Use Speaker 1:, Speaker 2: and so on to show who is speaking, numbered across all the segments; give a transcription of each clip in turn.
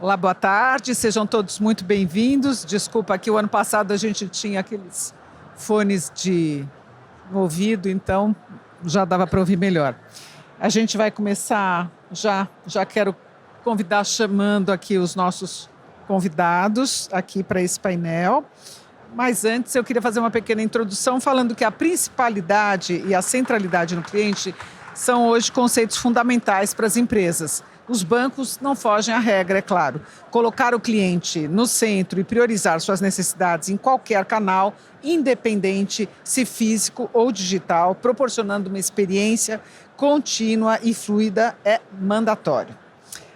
Speaker 1: Olá, boa tarde, sejam todos muito bem-vindos. Desculpa que o ano passado a gente tinha aqueles fones no ouvido, então já dava para ouvir melhor. A gente vai começar, já quero convidar chamando aqui os nossos convidados aqui para esse painel. Mas antes eu queria fazer uma pequena introdução falando que a principalidade e a centralidade no cliente são hoje conceitos fundamentais para as empresas. Os bancos não fogem à regra, é claro. Colocar o cliente no centro e priorizar suas necessidades em qualquer canal, independente se físico ou digital, proporcionando uma experiência contínua e fluida, é mandatório.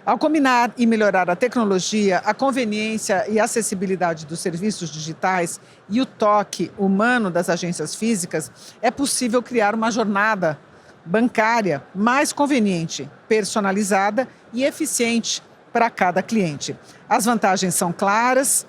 Speaker 1: Ao combinar e melhorar a tecnologia, a conveniência e a acessibilidade dos serviços digitais e o toque humano das agências físicas, é possível criar uma jornada bancária mais conveniente, personalizada e eficiente para cada cliente. As vantagens são claras,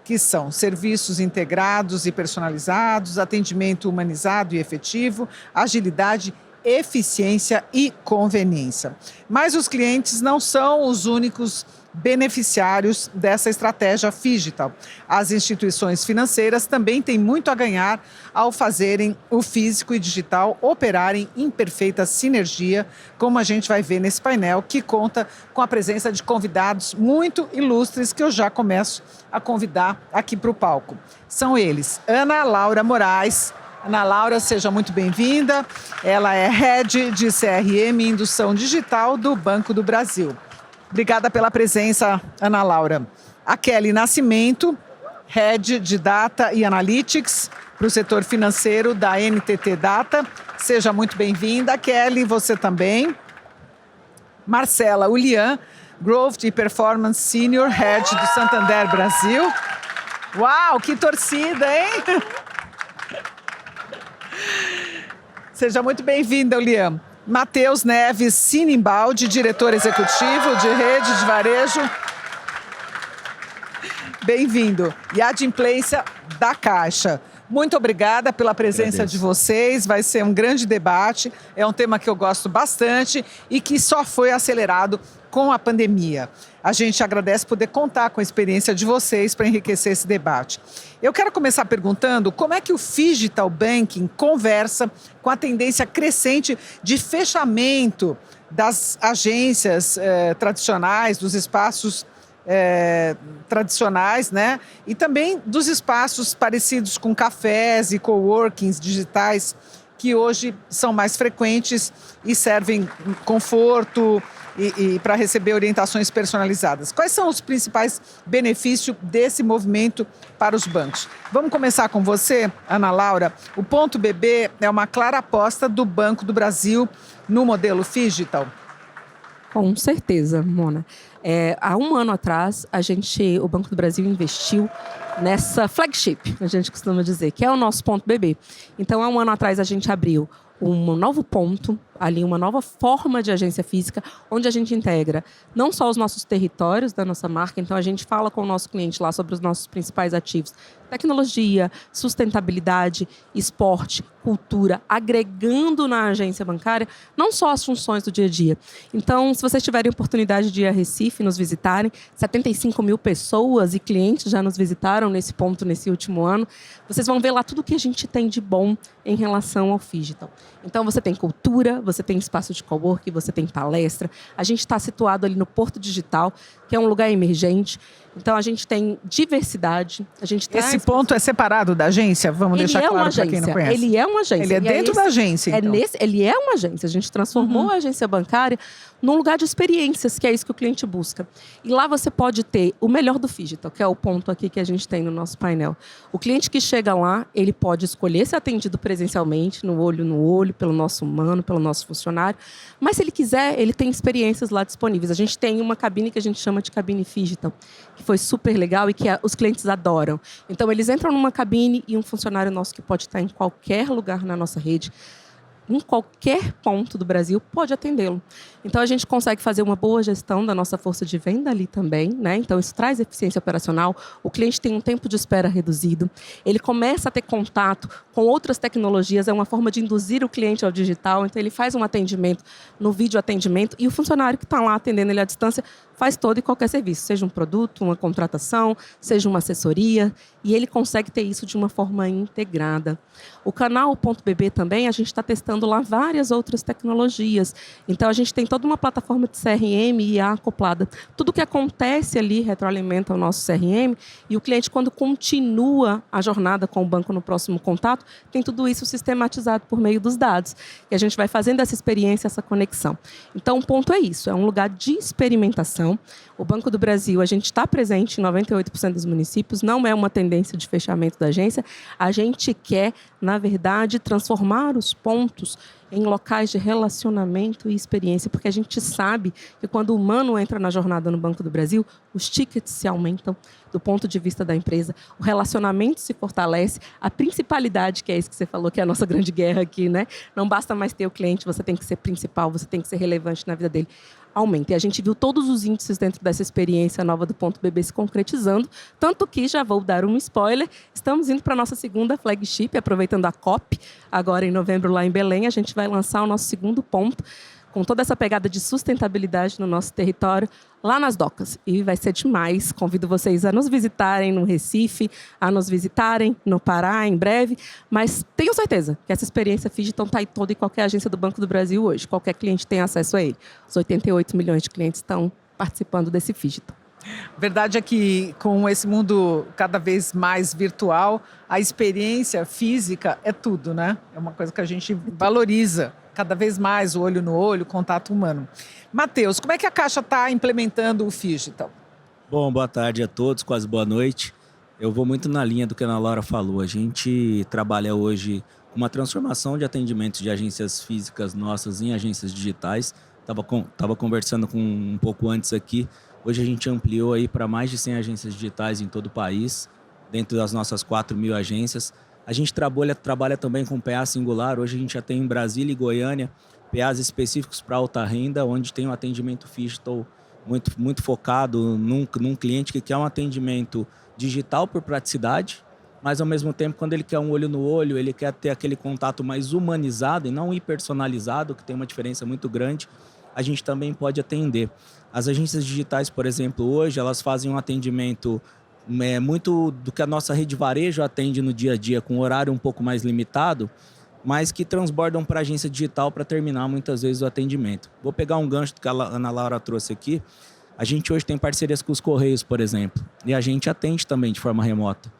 Speaker 1: que são serviços integrados e personalizados, atendimento humanizado e efetivo, agilidade, eficiência e conveniência. Mas os clientes não são os únicos beneficiários dessa estratégia phygital. As instituições financeiras também têm muito a ganhar ao fazerem o físico e digital operarem em perfeita sinergia, como a gente vai ver nesse painel, que conta com a presença de convidados muito ilustres que eu já começo a convidar aqui para o palco. São eles: Ana Laura Moraes. Ana Laura, seja muito bem-vinda. Ela é Head de CRM e Indução Digital do Banco do Brasil. Obrigada pela presença, Ana Laura. A Kelly Nascimento, Head de Data e Analytics para o setor financeiro da NTT Data. Seja muito bem-vinda, Kelly, você também. Marcela Ulian, Growth e Performance Senior Head do Santander Brasil. Uau, que torcida, hein? Seja muito bem-vinda, Ulian. Matheus Neves Sinimbaldi, diretor executivo de rede de varejo. Bem-vindo. E a adimplência da Caixa. Muito obrigada pela presença de vocês. Vai ser um grande debate. É um tema que eu gosto bastante e que só foi acelerado com a pandemia. A gente agradece poder contar com a experiência de vocês para enriquecer esse debate. Eu quero começar perguntando como é que o Phygital Banking conversa com a tendência crescente de fechamento das agências tradicionais, dos espaços tradicionais, né? E também dos espaços parecidos com cafés e coworkings digitais, que hoje são mais frequentes e servem conforto e para receber orientações personalizadas. Quais são os principais benefícios desse movimento para os bancos? Vamos começar com você, Ana Laura. O Ponto BB é uma clara aposta do Banco do Brasil no modelo Phygital.
Speaker 2: Com certeza, Mona. Há um ano atrás, o Banco do Brasil investiu nessa flagship, a gente costuma dizer, que é o nosso Ponto BB. Então, há um ano atrás, a gente abriu um novo ponto, ali uma nova forma de agência física, onde a gente integra não só os nossos territórios da nossa marca, então a gente fala com o nosso cliente lá sobre os nossos principais ativos, tecnologia, sustentabilidade, esporte, cultura, agregando na agência bancária não só as funções do dia a dia. Então, se vocês tiverem oportunidade de ir a Recife, nos visitarem, 75 mil pessoas e clientes já nos visitaram nesse ponto, nesse último ano, vocês vão ver lá tudo que a gente tem de bom em relação ao Phygital. Então, você tem cultura, você tem espaço de coworking, você tem palestra. A gente está situado ali no Porto Digital, que é um lugar emergente. Então, a gente tem diversidade.
Speaker 1: Esse ponto é separado da agência? Vamos deixar claro para quem não conhece.
Speaker 2: Ele é uma agência.
Speaker 1: Ele é dentro da agência, então.
Speaker 2: Ele é uma agência. A gente transformou a agência bancária num lugar de experiências, que é isso que o cliente busca. E lá você pode ter o melhor do Phygital, que é o ponto aqui que a gente tem no nosso painel. O cliente que chega lá, ele pode escolher ser atendido presencialmente, no olho, pelo nosso humano, pelo nosso funcionário. Mas se ele quiser, ele tem experiências lá disponíveis. A gente tem uma cabine que a gente chama de cabine Phygital, que foi super legal e que os clientes adoram. Então, eles entram numa cabine e um funcionário nosso que pode estar em qualquer lugar na nossa rede, em qualquer ponto do Brasil, pode atendê-lo. Então, a gente consegue fazer uma boa gestão da nossa força de venda ali também, né? Então, isso traz eficiência operacional. O cliente tem um tempo de espera reduzido. Ele começa a ter contato com outras tecnologias. É uma forma de induzir o cliente ao digital. Então, ele faz um atendimento no vídeo atendimento e o funcionário que está lá atendendo ele à distância faz todo e qualquer serviço, seja um produto, uma contratação, seja uma assessoria, e ele consegue ter isso de uma forma integrada. O canal Ponto BB também, a gente está testando lá várias outras tecnologias. Então, a gente tem toda uma plataforma de CRM e IA acoplada. Tudo que acontece ali retroalimenta o nosso CRM e o cliente, quando continua a jornada com o banco no próximo contato, tem tudo isso sistematizado por meio dos dados. E a gente vai fazendo essa experiência, essa conexão. Então, o ponto é isso, é um lugar de experimentação. O Banco do Brasil, a gente está presente em 98% dos municípios, não é uma tendência de fechamento da agência. A gente quer, na verdade, transformar os pontos em locais de relacionamento e experiência, porque a gente sabe que quando o humano entra na jornada no Banco do Brasil, os tickets se aumentam do ponto de vista da empresa, o relacionamento se fortalece, a principalidade, que é isso que você falou, que é a nossa grande guerra aqui, né? Não basta mais ter o cliente, você tem que ser principal, você tem que ser relevante na vida dele. Aumenta. E a gente viu todos os índices dentro dessa experiência nova do Ponto BB se concretizando, tanto que, já vou dar um spoiler, estamos indo para a nossa segunda flagship, aproveitando a COP, agora em novembro lá em Belém, a gente vai lançar o nosso segundo ponto, com toda essa pegada de sustentabilidade no nosso território, lá nas docas. E vai ser demais. Convido vocês a nos visitarem no Recife, a nos visitarem no Pará em breve, mas tenho certeza que essa experiência Phygital está em toda e qualquer agência do Banco do Brasil hoje. Qualquer cliente tem acesso a ele. Os 88 milhões de clientes estão participando desse Phygital.
Speaker 1: Verdade é que com esse mundo cada vez mais virtual, a experiência física é tudo, né? É uma coisa que a gente valoriza cada vez mais, o olho no olho, o contato humano. Matheus, como é que a Caixa está implementando o Phygital?
Speaker 3: Bom, boa tarde a todos, quase boa noite. Eu vou muito na linha do que a Ana Laura falou. A gente trabalha hoje com uma transformação de atendimentos de agências físicas nossas em agências digitais. Estava conversando com um pouco antes aqui. Hoje a gente ampliou aí para mais de 100 agências digitais em todo o país, dentro das nossas 4.000 agências. A gente trabalha também com PA singular. Hoje a gente já tem em Brasília e Goiânia PAs específicos para alta renda, onde tem um atendimento Phygital muito focado num cliente que quer um atendimento digital por praticidade, mas ao mesmo tempo, quando ele quer um olho no olho, ele quer ter aquele contato mais humanizado e não hipersonalizado, que tem uma diferença muito grande, a gente também pode atender. As agências digitais, por exemplo, hoje elas fazem um atendimento muito do que a nossa rede varejo atende no dia a dia, com um horário um pouco mais limitado, mas que transbordam para a agência digital para terminar muitas vezes o atendimento. Vou pegar um gancho que a Ana Laura trouxe aqui. A gente hoje tem parcerias com os Correios, por exemplo, e a gente atende também de forma remota.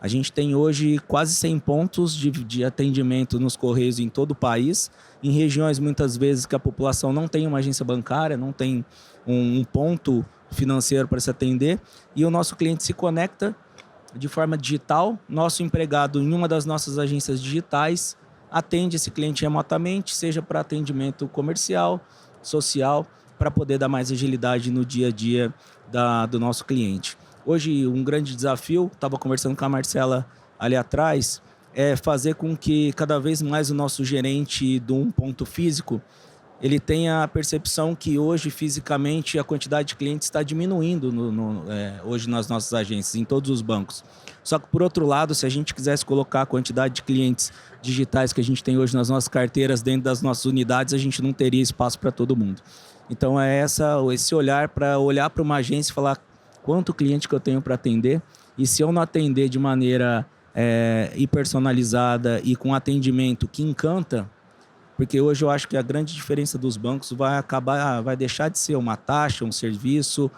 Speaker 3: A gente tem hoje quase 100 pontos de atendimento nos Correios em todo o país, em regiões muitas vezes que a população não tem uma agência bancária, não tem um ponto financeiro para se atender, e o nosso cliente se conecta de forma digital. Nosso empregado em uma das nossas agências digitais atende esse cliente remotamente, seja para atendimento comercial, social, para poder dar mais agilidade no dia a dia do nosso cliente. Hoje, um grande desafio, estava conversando com a Marcela ali atrás, é fazer com que cada vez mais o nosso gerente de um ponto físico ele tenha a percepção que hoje, fisicamente, a quantidade de clientes está diminuindo hoje nas nossas agências, em todos os bancos. Só que, por outro lado, se a gente quisesse colocar a quantidade de clientes digitais que a gente tem hoje nas nossas carteiras dentro das nossas unidades, a gente não teria espaço para todo mundo. Então, é esse olhar para uma agência e falar quanto cliente que eu tenho para atender, e se eu não atender de maneira hiperpersonalizada e com atendimento que encanta, porque hoje eu acho que a grande diferença dos bancos vai deixar de ser uma taxa, um serviço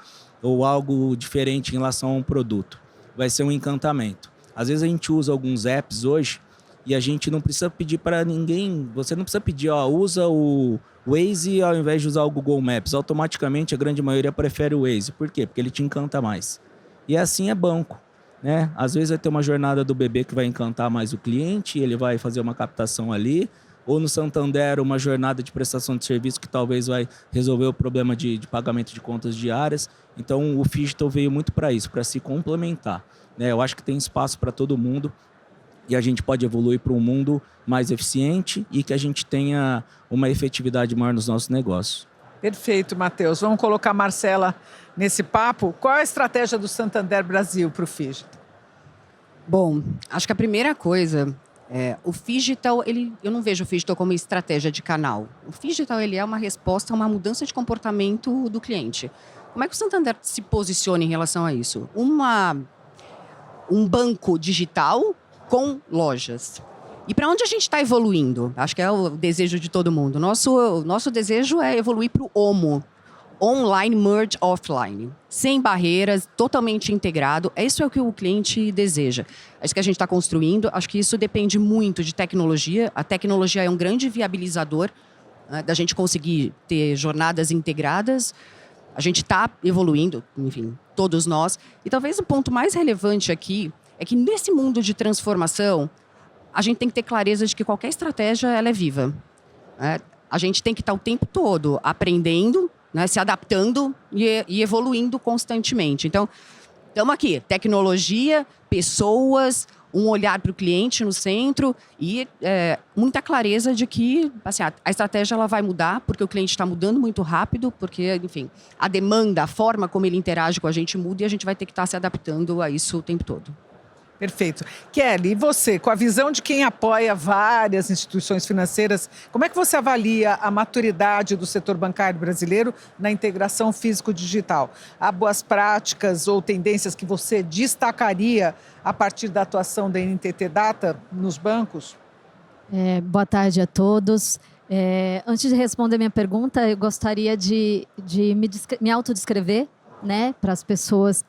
Speaker 3: ou algo diferente em relação a um produto. Vai ser um encantamento. Às vezes a gente usa alguns apps hoje e a gente não precisa pedir para ninguém, você não precisa pedir, usa o Waze ao invés de usar o Google Maps. Automaticamente a grande maioria prefere o Waze. Por quê? Porque ele te encanta mais. E assim é banco, né? Às vezes vai ter uma jornada do BB que vai encantar mais o cliente, ele vai fazer uma captação ali, ou no Santander uma jornada de prestação de serviço que talvez vai resolver o problema de pagamento de contas diárias. Então o Phygital veio muito para isso, para se complementar, né? Eu acho que tem espaço para todo mundo. e a gente pode evoluir para um mundo mais eficiente e que a gente tenha uma efetividade maior nos nossos negócios.
Speaker 1: Perfeito, Matheus. Vamos colocar a Marcela nesse papo. Qual é a estratégia do Santander Brasil para o Phygital?
Speaker 4: Bom, acho que a primeira coisa o Phygital, eu não vejo o Phygital como estratégia de canal. O Phygital, ele é uma resposta a uma mudança de comportamento do cliente. Como é que o Santander se posiciona em relação a isso? Um banco digital com lojas. E para onde a gente está evoluindo? Acho que é o desejo de todo mundo. Nosso desejo é evoluir para o OMO. Online, Merge, Offline. Sem barreiras, totalmente integrado. Isso é o que o cliente deseja. É isso que a gente está construindo. Acho que isso depende muito de tecnologia. A tecnologia é um grande viabilizador da gente conseguir ter jornadas integradas. A gente está evoluindo, enfim, todos nós. E talvez o ponto mais relevante aqui é que nesse mundo de transformação, a gente tem que ter clareza de que qualquer estratégia ela é viva. A gente tem que estar o tempo todo aprendendo, se adaptando e evoluindo constantemente. Então, estamos aqui, tecnologia, pessoas, um olhar para o cliente no centro e muita clareza de que assim, a estratégia ela vai mudar, porque o cliente está mudando muito rápido, porque, enfim, a demanda, a forma como ele interage com a gente muda e a gente vai ter que estar se adaptando a isso o tempo todo.
Speaker 1: Perfeito. Kelly, e você, com a visão de quem apoia várias instituições financeiras, como é que você avalia a maturidade do setor bancário brasileiro na integração físico-digital? Há boas práticas ou tendências que você destacaria a partir da atuação da NTT Data nos bancos?
Speaker 5: Boa tarde a todos. Antes de responder minha pergunta, eu gostaria de me autodescrever, né, para as pessoas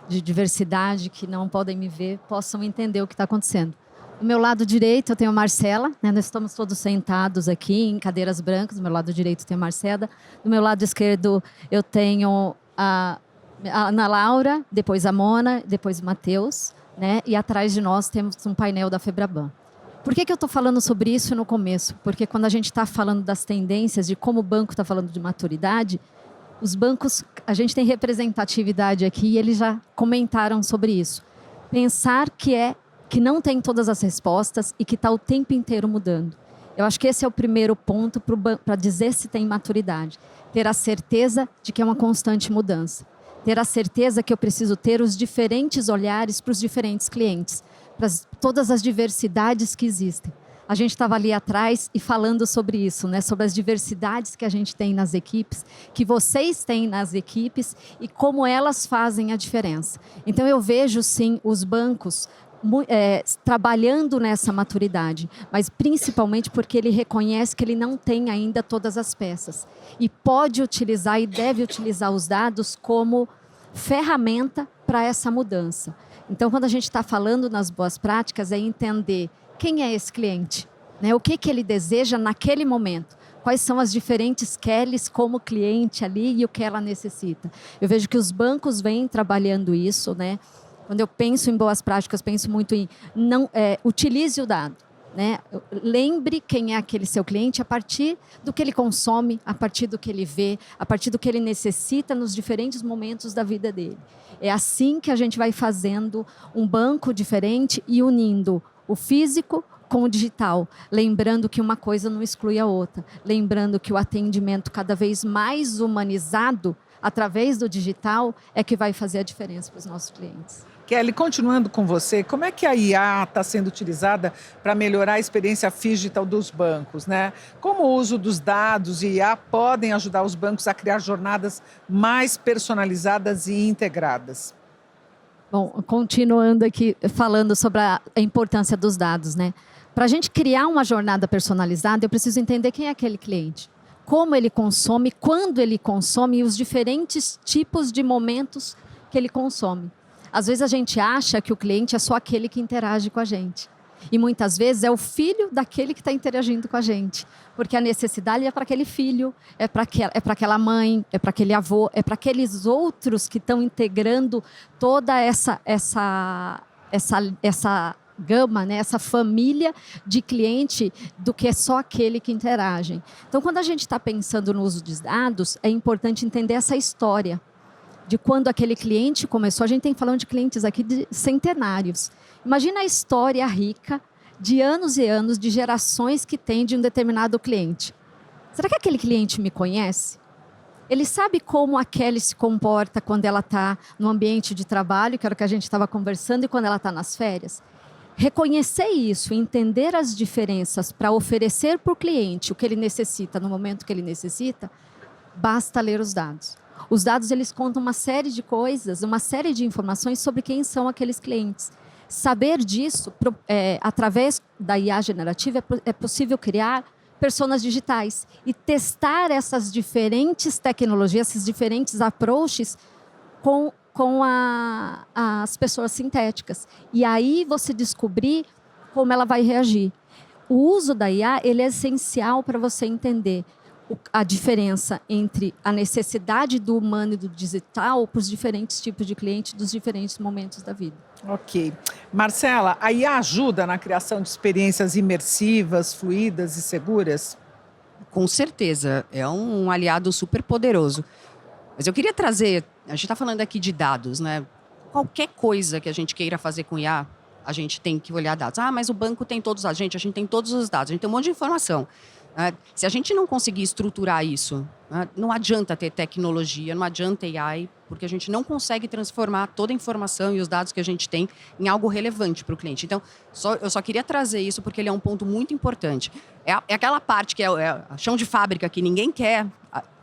Speaker 5: de diversidade que não podem me ver, possam entender o que está acontecendo. Do meu lado direito eu tenho a Marcela, né? Nós estamos todos sentados aqui em cadeiras brancas, do meu lado direito tem a Marcela, do meu lado esquerdo eu tenho a Ana Laura, depois a Mona, depois o Matheus, né? E atrás de nós temos um painel da Febraban. Por que eu estou falando sobre isso no começo? Porque quando a gente está falando das tendências, de como o banco está falando de maturidade, os bancos, a gente tem representatividade aqui e eles já comentaram sobre isso. Pensar que não tem todas as respostas e que está o tempo inteiro mudando. Eu acho que esse é o primeiro ponto para dizer se tem maturidade. Ter a certeza de que é uma constante mudança. Ter a certeza que eu preciso ter os diferentes olhares para os diferentes clientes, para todas as diversidades que existem. A gente estava ali atrás e falando sobre isso, né? Sobre as diversidades que a gente tem nas equipes, que vocês têm nas equipes e como elas fazem a diferença. Então, eu vejo, sim, os bancos trabalhando nessa maturidade, mas principalmente porque ele reconhece que ele não tem ainda todas as peças e pode utilizar e deve utilizar os dados como ferramenta para essa mudança. Então, quando a gente está falando nas boas práticas, é entender quem é esse cliente, né? O que ele deseja naquele momento. Quais são as diferentes Kellys como cliente ali e o que ela necessita. Eu vejo que os bancos vêm trabalhando isso, né? Quando eu penso em boas práticas, penso muito em utilize o dado, né? Lembre quem é aquele seu cliente a partir do que ele consome, a partir do que ele vê, a partir do que ele necessita nos diferentes momentos da vida dele. É assim que a gente vai fazendo um banco diferente e unindo o físico com o digital, lembrando que uma coisa não exclui a outra, lembrando que o atendimento cada vez mais humanizado através do digital é que vai fazer a diferença para os nossos clientes.
Speaker 1: Kelly, continuando com você, como é que a IA está sendo utilizada para melhorar a experiência digital dos bancos, né? Como o uso dos dados e IA podem ajudar os bancos a criar jornadas mais personalizadas e integradas?
Speaker 5: Bom, continuando aqui falando sobre a importância dos dados, né? Para a gente criar uma jornada personalizada, eu preciso entender quem é aquele cliente, como ele consome, quando ele consome e os diferentes tipos de momentos que ele consome. Às vezes a gente acha que o cliente é só aquele que interage com a gente. E muitas vezes é o filho daquele que está interagindo com a gente. Porque a necessidade é para aquele filho, é para aquela mãe, é para aquele avô, é para aqueles outros que estão integrando toda essa gama, né? Essa família de cliente do que é só aquele que interagem. Então, quando a gente está pensando no uso dos dados, é importante entender essa história de quando aquele cliente começou. A gente tem falando de clientes aqui de centenários. Imagina a história rica de anos e anos, de gerações que tem de um determinado cliente. Será que aquele cliente me conhece? Ele sabe como a Kelly se comporta quando ela está no ambiente de trabalho, que era o que a gente estava conversando, e quando ela está nas férias? Reconhecer isso, entender as diferenças para oferecer para o cliente o que ele necessita no momento que ele necessita, basta ler os dados. Os dados, eles contam uma série de coisas, uma série de informações sobre quem são aqueles clientes. Saber disso, através da IA generativa, é possível criar personas digitais e testar essas diferentes tecnologias, esses diferentes approaches com as pessoas sintéticas. E aí você descobrir como ela vai reagir. O uso da IA, ele é essencial para você entender a diferença entre a necessidade do humano e do digital para os diferentes tipos de cliente dos diferentes momentos da vida.
Speaker 1: Ok. Marcela, a IA ajuda na criação de experiências imersivas, fluidas e seguras?
Speaker 4: Com certeza, é um aliado super poderoso. Mas eu queria trazer, a gente está falando aqui de dados, né? Qualquer coisa que a gente queira fazer com IA, a gente tem que olhar dados. Ah, mas o banco tem todos a gente tem todos os dados, a gente tem um monte de informação. Se a gente não conseguir estruturar isso, não adianta ter tecnologia, não adianta AI, porque a gente não consegue transformar toda a informação e os dados que a gente tem em algo relevante para o cliente. Então, eu só queria trazer isso porque ele é um ponto muito importante. É aquela parte que é a chão de fábrica que ninguém quer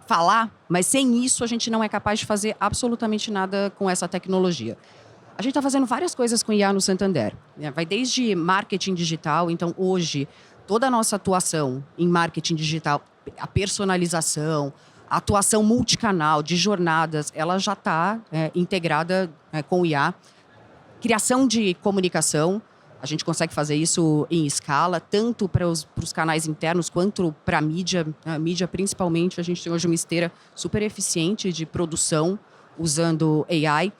Speaker 4: falar, mas sem isso a gente não é capaz de fazer absolutamente nada com essa tecnologia. A gente está fazendo várias coisas com IA no Santander. Vai desde marketing digital, então hoje toda a nossa atuação em marketing digital, a personalização, a atuação multicanal de jornadas, ela já está integrada com o IA. Criação de comunicação, a gente consegue fazer isso em escala, tanto para os canais internos quanto para a mídia. A mídia, principalmente, a gente tem hoje uma esteira super eficiente de produção usando AI.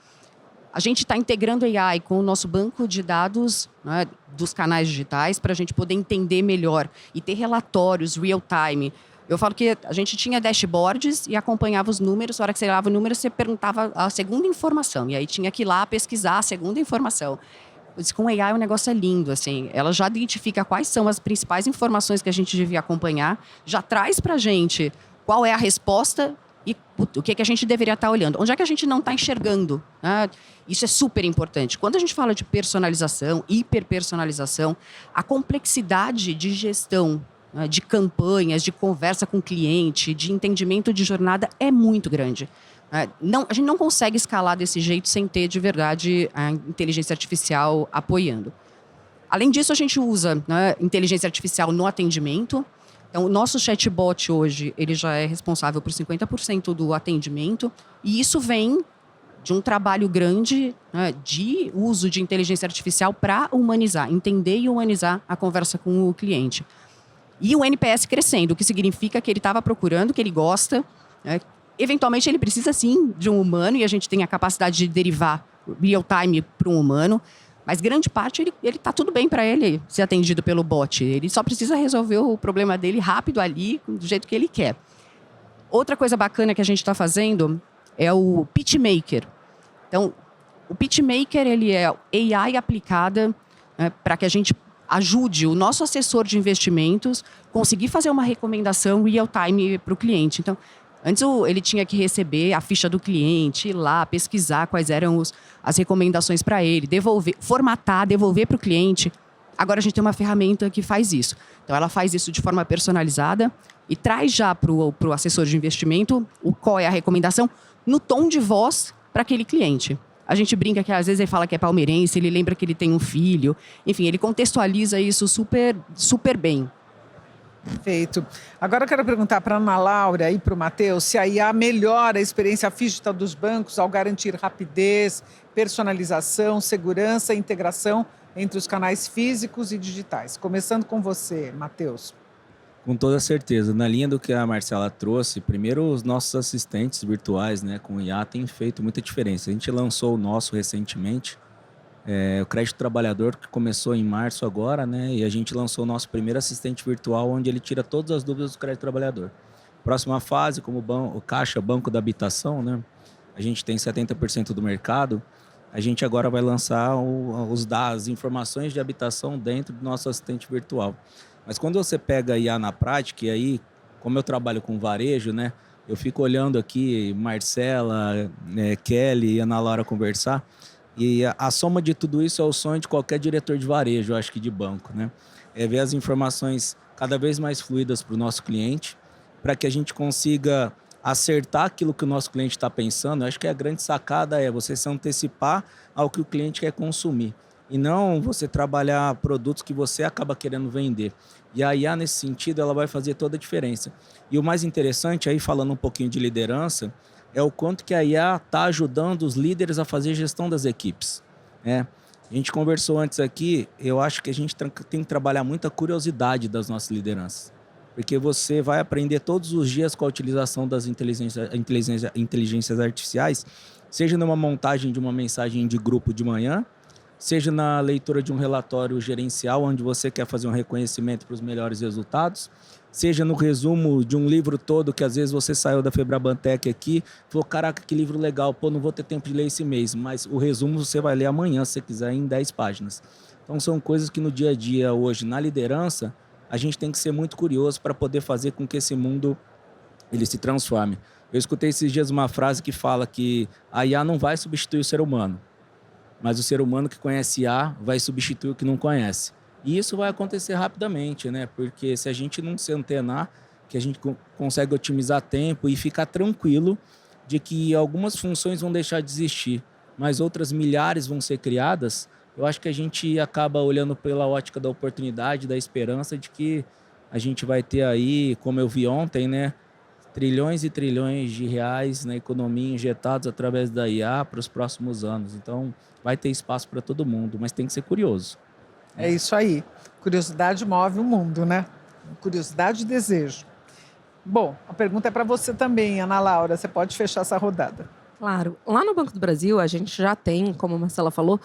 Speaker 4: A gente está integrando AI com o nosso banco de dados, né, dos canais digitais para a gente poder entender melhor e ter relatórios real-time. Eu falo que a gente tinha dashboards e acompanhava os números. Na hora que você olhava o número, você perguntava a segunda informação. E aí tinha que ir lá pesquisar a segunda informação. Eu disse, com AI o negócio é lindo. Assim, ela já identifica quais são as principais informações que a gente devia acompanhar, já traz para a gente qual é a resposta e o que a gente deveria estar olhando. Onde é que a gente não está enxergando? Isso é super importante. Quando a gente fala de personalização, hiperpersonalização, a complexidade de gestão, de campanhas, de conversa com o cliente, de entendimento de jornada é muito grande. A gente não consegue escalar desse jeito sem ter, de verdade, a inteligência artificial apoiando. Além disso, a gente usa inteligência artificial no atendimento. Então, o nosso chatbot hoje, ele já é responsável por 50% do atendimento. E isso vem de um trabalho grande de uso de inteligência artificial para humanizar, entender e humanizar a conversa com o cliente. E o NPS crescendo, o que significa que ele estava procurando, que ele gosta. Eventualmente, ele precisa, sim, de um humano, e a gente tem a capacidade de derivar real-time para um humano. Mas grande parte, ele está tudo bem para ele ser atendido pelo bot. Ele só precisa resolver o problema dele rápido ali, do jeito que ele quer. Outra coisa bacana que a gente está fazendo é o PitchMaker. Então, o PitchMaker, ele é AI aplicada para que a gente ajude o nosso assessor de investimentos conseguir fazer uma recomendação real-time para o cliente. Então, antes ele tinha que receber a ficha do cliente, ir lá, pesquisar quais eram as recomendações para ele, formatar, devolver para o cliente. Agora a gente tem uma ferramenta que faz isso. Então ela faz isso de forma personalizada e traz já para o assessor de investimento qual é a recomendação no tom de voz para aquele cliente. A gente brinca que às vezes ele fala que é palmeirense, ele lembra que ele tem um filho. Enfim, ele contextualiza isso super, super bem.
Speaker 1: Perfeito. Agora eu quero perguntar para a Ana Laura e para o Matheus se a IA melhora a experiência digital dos bancos ao garantir rapidez, personalização, segurança e integração entre os canais físicos e digitais. Começando com você, Matheus.
Speaker 3: Com toda certeza. Na linha do que a Marcela trouxe, primeiro os nossos assistentes virtuais, né, com o IA têm feito muita diferença. A gente lançou o nosso recentemente, o Crédito Trabalhador, que começou em março agora, né? E a gente lançou o nosso primeiro assistente virtual, onde ele tira todas as dúvidas do Crédito Trabalhador. Próxima fase, como o Caixa Banco da Habitação, né? a gente tem 70% do mercado, a gente agora vai lançar as informações de habitação dentro do nosso assistente virtual. Mas quando você pega a IA na prática, e aí, como eu trabalho com varejo, né, eu fico olhando aqui Marcela, Kelly e Ana Laura conversar, e a soma de tudo isso é o sonho de qualquer diretor de varejo, eu acho que de banco, né? É ver as informações cada vez mais fluidas para o nosso cliente, para que a gente consiga acertar aquilo que o nosso cliente está pensando. Eu acho que a grande sacada é você se antecipar ao que o cliente quer consumir e não você trabalhar produtos que você acaba querendo vender. E a IA, nesse sentido, ela vai fazer toda a diferença. E o mais interessante, aí falando um pouquinho de liderança, é o quanto que a IA está ajudando os líderes a fazer gestão das equipes, né? A gente conversou antes aqui, eu acho que a gente tem que trabalhar muito a curiosidade das nossas lideranças. Porque você vai aprender todos os dias com a utilização das inteligências artificiais, seja numa montagem de uma mensagem de grupo de manhã, seja na leitura de um relatório gerencial, onde você quer fazer um reconhecimento para os melhores resultados, seja no resumo de um livro todo, que às vezes você saiu da Febrabantec aqui, falou, caraca, que livro legal, pô, não vou ter tempo de ler esse mês, mas o resumo você vai ler amanhã, se você quiser, em 10 páginas. Então são coisas que no dia a dia hoje, na liderança, a gente tem que ser muito curioso para poder fazer com que esse mundo ele se transforme. Eu escutei esses dias uma frase que fala que a IA não vai substituir o ser humano, mas o ser humano que conhece IA vai substituir o que não conhece. E isso vai acontecer rapidamente, né? Porque se a gente não se antenar, que a gente consegue otimizar tempo e ficar tranquilo de que algumas funções vão deixar de existir, mas outras milhares vão ser criadas, eu acho que a gente acaba olhando pela ótica da oportunidade, da esperança de que a gente vai ter aí, como eu vi ontem, né, trilhões e trilhões de reais na economia injetados através da IA para os próximos anos. Então, vai ter espaço para todo mundo, mas tem que ser curioso.
Speaker 1: É isso aí. Curiosidade move o mundo, né? Curiosidade e desejo. Bom, a pergunta é para você também, Ana Laura. Você pode fechar essa rodada.
Speaker 2: Claro. Lá no Banco do Brasil, a gente já tem, como a Marcela falou,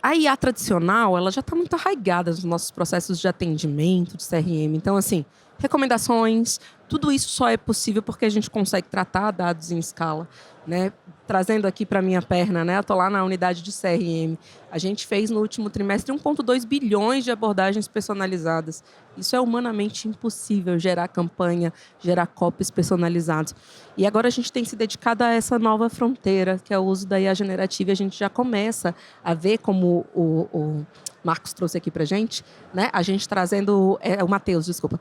Speaker 2: a IA tradicional, ela já está muito arraigada nos nossos processos de atendimento, de CRM. Então, assim, recomendações, tudo isso só é possível porque a gente consegue tratar dados em escala, né? Trazendo aqui para minha perna, né? Eu estou lá na unidade de CRM. A gente fez no último trimestre 1,2 bilhões de abordagens personalizadas. Isso é humanamente impossível, gerar campanha, gerar copies personalizados. E agora a gente tem se dedicado a essa nova fronteira, que é o uso da IA generativa. E a gente já começa a ver como o Marcos trouxe aqui para a gente, né? A gente trazendo, o Matheus, desculpa,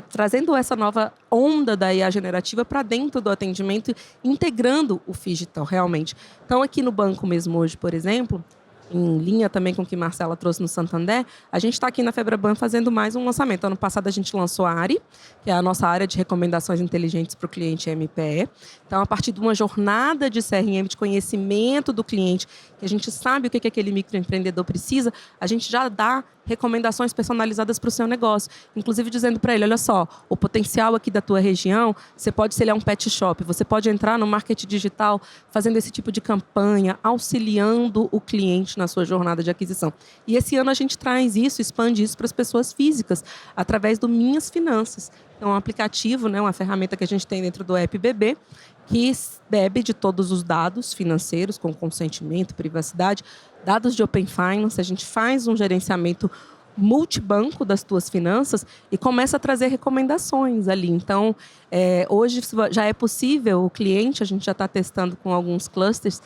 Speaker 2: trazendo essa nova onda da IA generativa para dentro do atendimento, integrando o Phygital realmente. Então, aqui no banco mesmo hoje, por exemplo, em linha também com o que Marcela trouxe no Santander, a gente está aqui na Febraban fazendo mais um lançamento. Ano passado a gente lançou a ARI, que é a nossa área de recomendações inteligentes para o cliente MPE. Então, a partir de uma jornada de CRM, de conhecimento do cliente, que a gente sabe o que aquele microempreendedor precisa, a gente já dá recomendações personalizadas para o seu negócio. Inclusive dizendo para ele, olha só, o potencial aqui da tua região, você pode, se ele é um pet shop, você pode entrar no marketing digital fazendo esse tipo de campanha, auxiliando o cliente na sua jornada de aquisição. E esse ano a gente traz isso, expande isso para as pessoas físicas, através do Minhas Finanças. É um aplicativo, né, uma ferramenta que a gente tem dentro do app BB, que bebe de todos os dados financeiros, com consentimento, privacidade, dados de Open Finance. A gente faz um gerenciamento multibanco das tuas finanças e começa a trazer recomendações ali. Então, hoje já é possível o cliente, a gente já está testando com alguns clusters,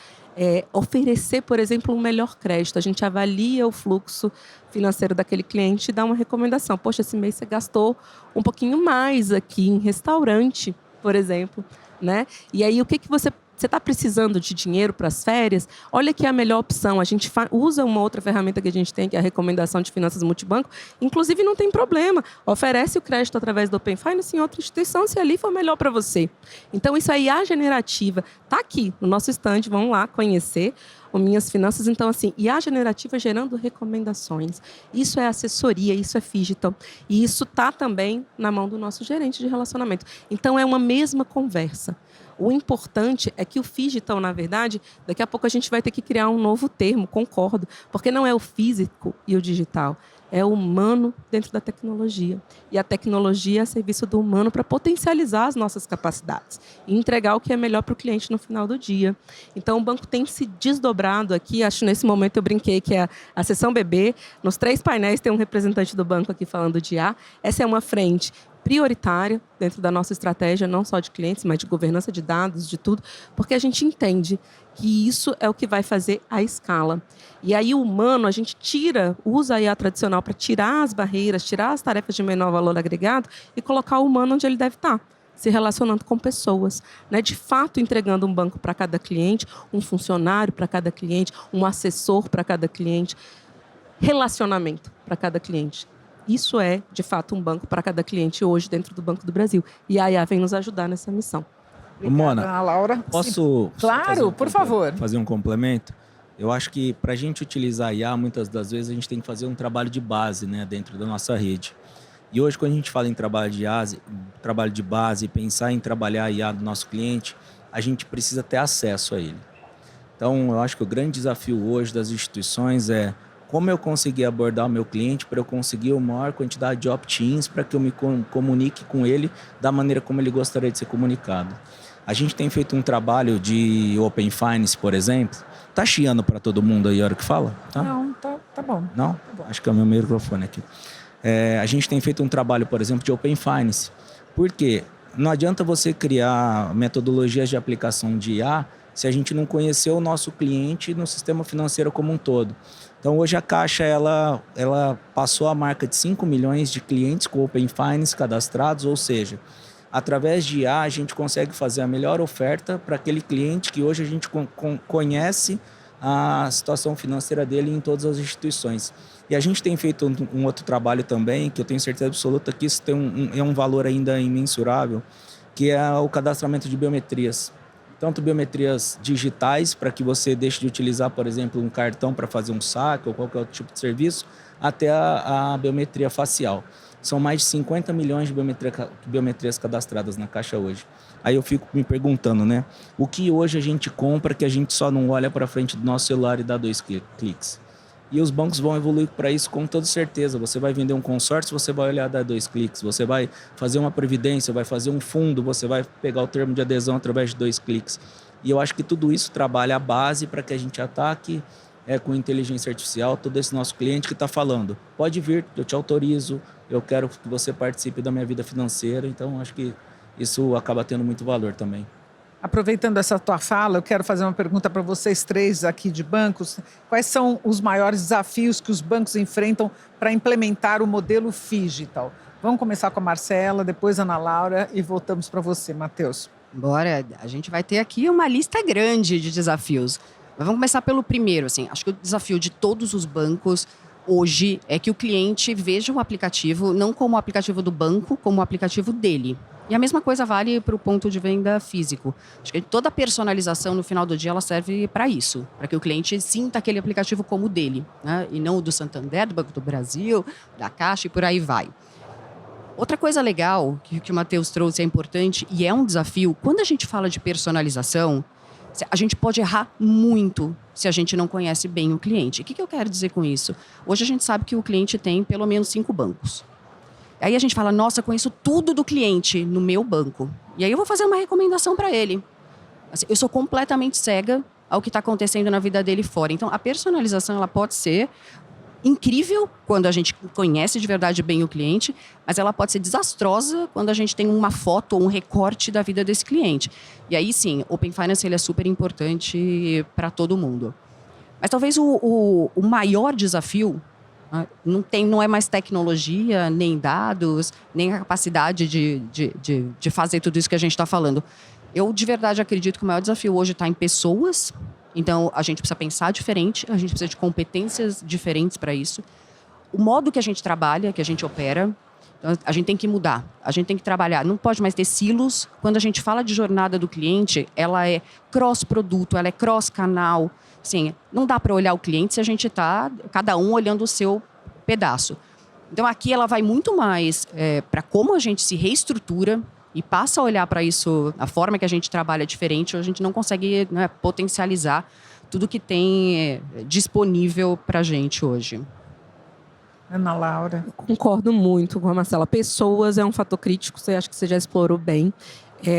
Speaker 2: oferecer, por exemplo, um melhor crédito. A gente avalia o fluxo financeiro daquele cliente e dá uma recomendação. Poxa, esse mês você gastou um pouquinho mais aqui em restaurante, por exemplo, né? E aí, o que você está precisando de dinheiro para as férias? Olha que é a melhor opção. A gente usa uma outra ferramenta que a gente tem, que é a recomendação de finanças multibanco. Inclusive, não tem problema. Oferece o crédito através do Open Finance em outra instituição, se ali for melhor para você. Então, isso aí, a generativa, está aqui no nosso stand. Vão lá conhecer o Minhas Finanças. Então, assim, IA generativa gerando recomendações. Isso é assessoria, isso é Phygital. E isso está também na mão do nosso gerente de relacionamento. Então, é uma mesma conversa. O importante é que o Phygital, na verdade, daqui a pouco a gente vai ter que criar um novo termo, concordo, porque não é o físico e o digital. É o humano dentro da tecnologia. E a tecnologia é a serviço do humano para potencializar as nossas capacidades e entregar o que é melhor para o cliente no final do dia. Então, o banco tem se desdobrado aqui. Acho que nesse momento eu brinquei que é a seção bebê. Nos 3 painéis tem um representante do banco aqui falando de IA. Essa é uma frente prioritária dentro da nossa estratégia, não só de clientes, mas de governança de dados, de tudo, porque a gente entende que isso é o que vai fazer a escala. E aí o humano, a gente usa a IA tradicional para tirar as barreiras, tirar as tarefas de menor valor agregado e colocar o humano onde ele deve estar, se relacionando com pessoas, né? De fato entregando um banco para cada cliente, um funcionário para cada cliente, um assessor para cada cliente, relacionamento para cada cliente. Isso é, de fato, um banco para cada cliente hoje dentro do Banco do Brasil. E a IA vem nos ajudar nessa missão.
Speaker 3: Mona,
Speaker 1: Ana Laura.
Speaker 3: posso
Speaker 1: Claro, por favor.
Speaker 3: fazer um complemento? Eu acho que para a gente utilizar a IA, muitas das vezes a gente tem que fazer um trabalho de base, né, dentro da nossa rede. E hoje, quando a gente fala em trabalho de base, pensar em trabalhar a IA do nosso cliente, a gente precisa ter acesso a ele. Então, eu acho que o grande desafio hoje das instituições é como eu conseguir abordar o meu cliente para eu conseguir a maior quantidade de opt-ins para que eu me comunique com ele da maneira como ele gostaria de ser comunicado. A gente tem feito um trabalho de Open Finance, por exemplo. Tá chiando para todo mundo aí a hora que fala? Tá?
Speaker 1: Não, tá bom.
Speaker 3: Não?
Speaker 1: Tá bom.
Speaker 3: Acho que é o meu microfone aqui. A gente tem feito um trabalho, por exemplo, de Open Finance. Por quê? Não adianta você criar metodologias de aplicação de IA se a gente não conhecer o nosso cliente no sistema financeiro como um todo. Então, hoje a Caixa ela passou a marca de 5 milhões de clientes com Open Finance cadastrados, ou seja, através de IA a gente consegue fazer a melhor oferta para aquele cliente que hoje a gente conhece a situação financeira dele em todas as instituições. E a gente tem feito um outro trabalho também, que eu tenho certeza absoluta que isso tem um valor ainda imensurável, que é o cadastramento de biometrias. Tanto biometrias digitais, para que você deixe de utilizar, por exemplo, um cartão para fazer um saque ou qualquer outro tipo de serviço, até a biometria facial. São mais de 50 milhões de biometrias cadastradas na Caixa hoje. Aí eu fico me perguntando, né? O que hoje a gente compra que a gente só não olha para frente do nosso celular e dá 2 cliques? E os bancos vão evoluir para isso com toda certeza. Você vai vender um consórcio, você vai olhar dar 2 cliques. Você vai fazer uma previdência, vai fazer um fundo, você vai pegar o termo de adesão através de 2 cliques. E eu acho que tudo isso trabalha a base para que a gente ataque com inteligência artificial todo esse nosso cliente que está falando. Pode vir, eu te autorizo, eu quero que você participe da minha vida financeira. Então, acho que isso acaba tendo muito valor também.
Speaker 1: Aproveitando essa tua fala, eu quero fazer uma pergunta para vocês 3 aqui de bancos. Quais são os maiores desafios que os bancos enfrentam para implementar o modelo Phygital? Vamos começar com a Marcela, depois a Ana Laura e voltamos para você, Matheus.
Speaker 4: Bora, a gente vai ter aqui uma lista grande de desafios. Mas vamos começar pelo primeiro, assim. Acho que o desafio de todos os bancos hoje é que o cliente veja o aplicativo não como o aplicativo do banco, como o aplicativo dele. E a mesma coisa vale para o ponto de venda físico. Acho que toda a personalização no final do dia ela serve para isso, para que o cliente sinta aquele aplicativo como o dele, né? E não o do Santander, do Banco do Brasil, da Caixa e por aí vai. Outra coisa legal que o Matheus trouxe é importante e é um desafio, quando a gente fala de personalização, a gente pode errar muito se a gente não conhece bem o cliente. O que eu quero dizer com isso? Hoje a gente sabe que o cliente tem pelo menos 5 bancos. Aí a gente fala, nossa, eu conheço tudo do cliente no meu banco. E aí eu vou fazer uma recomendação para ele. Assim, eu sou completamente cega ao que está acontecendo na vida dele fora. Então, a personalização ela pode ser incrível quando a gente conhece de verdade bem o cliente, mas ela pode ser desastrosa quando a gente tem uma foto ou um recorte da vida desse cliente. E aí, sim, Open Finance ele é super importante para todo mundo. Mas talvez o maior desafio não é mais tecnologia, nem dados, nem a capacidade de fazer tudo isso que a gente está falando. Eu, de verdade, acredito que o maior desafio hoje está em pessoas. Então, a gente precisa pensar diferente, a gente precisa de competências diferentes para isso. O modo que a gente trabalha, que a gente opera, a gente tem que mudar. A gente tem que trabalhar. Não pode mais ter silos. Quando a gente fala de jornada do cliente, ela é cross-produto, ela é cross-canal. Sim, não dá para olhar o cliente se a gente está, cada um olhando o seu pedaço. Então, aqui ela vai muito mais para como a gente se reestrutura e passa a olhar para isso, a forma que a gente trabalha diferente, a gente não consegue potencializar tudo que tem disponível para a gente hoje.
Speaker 1: Ana Laura.
Speaker 2: Concordo muito com a Marcela. Pessoas é um fator crítico, você acha que você já explorou bem.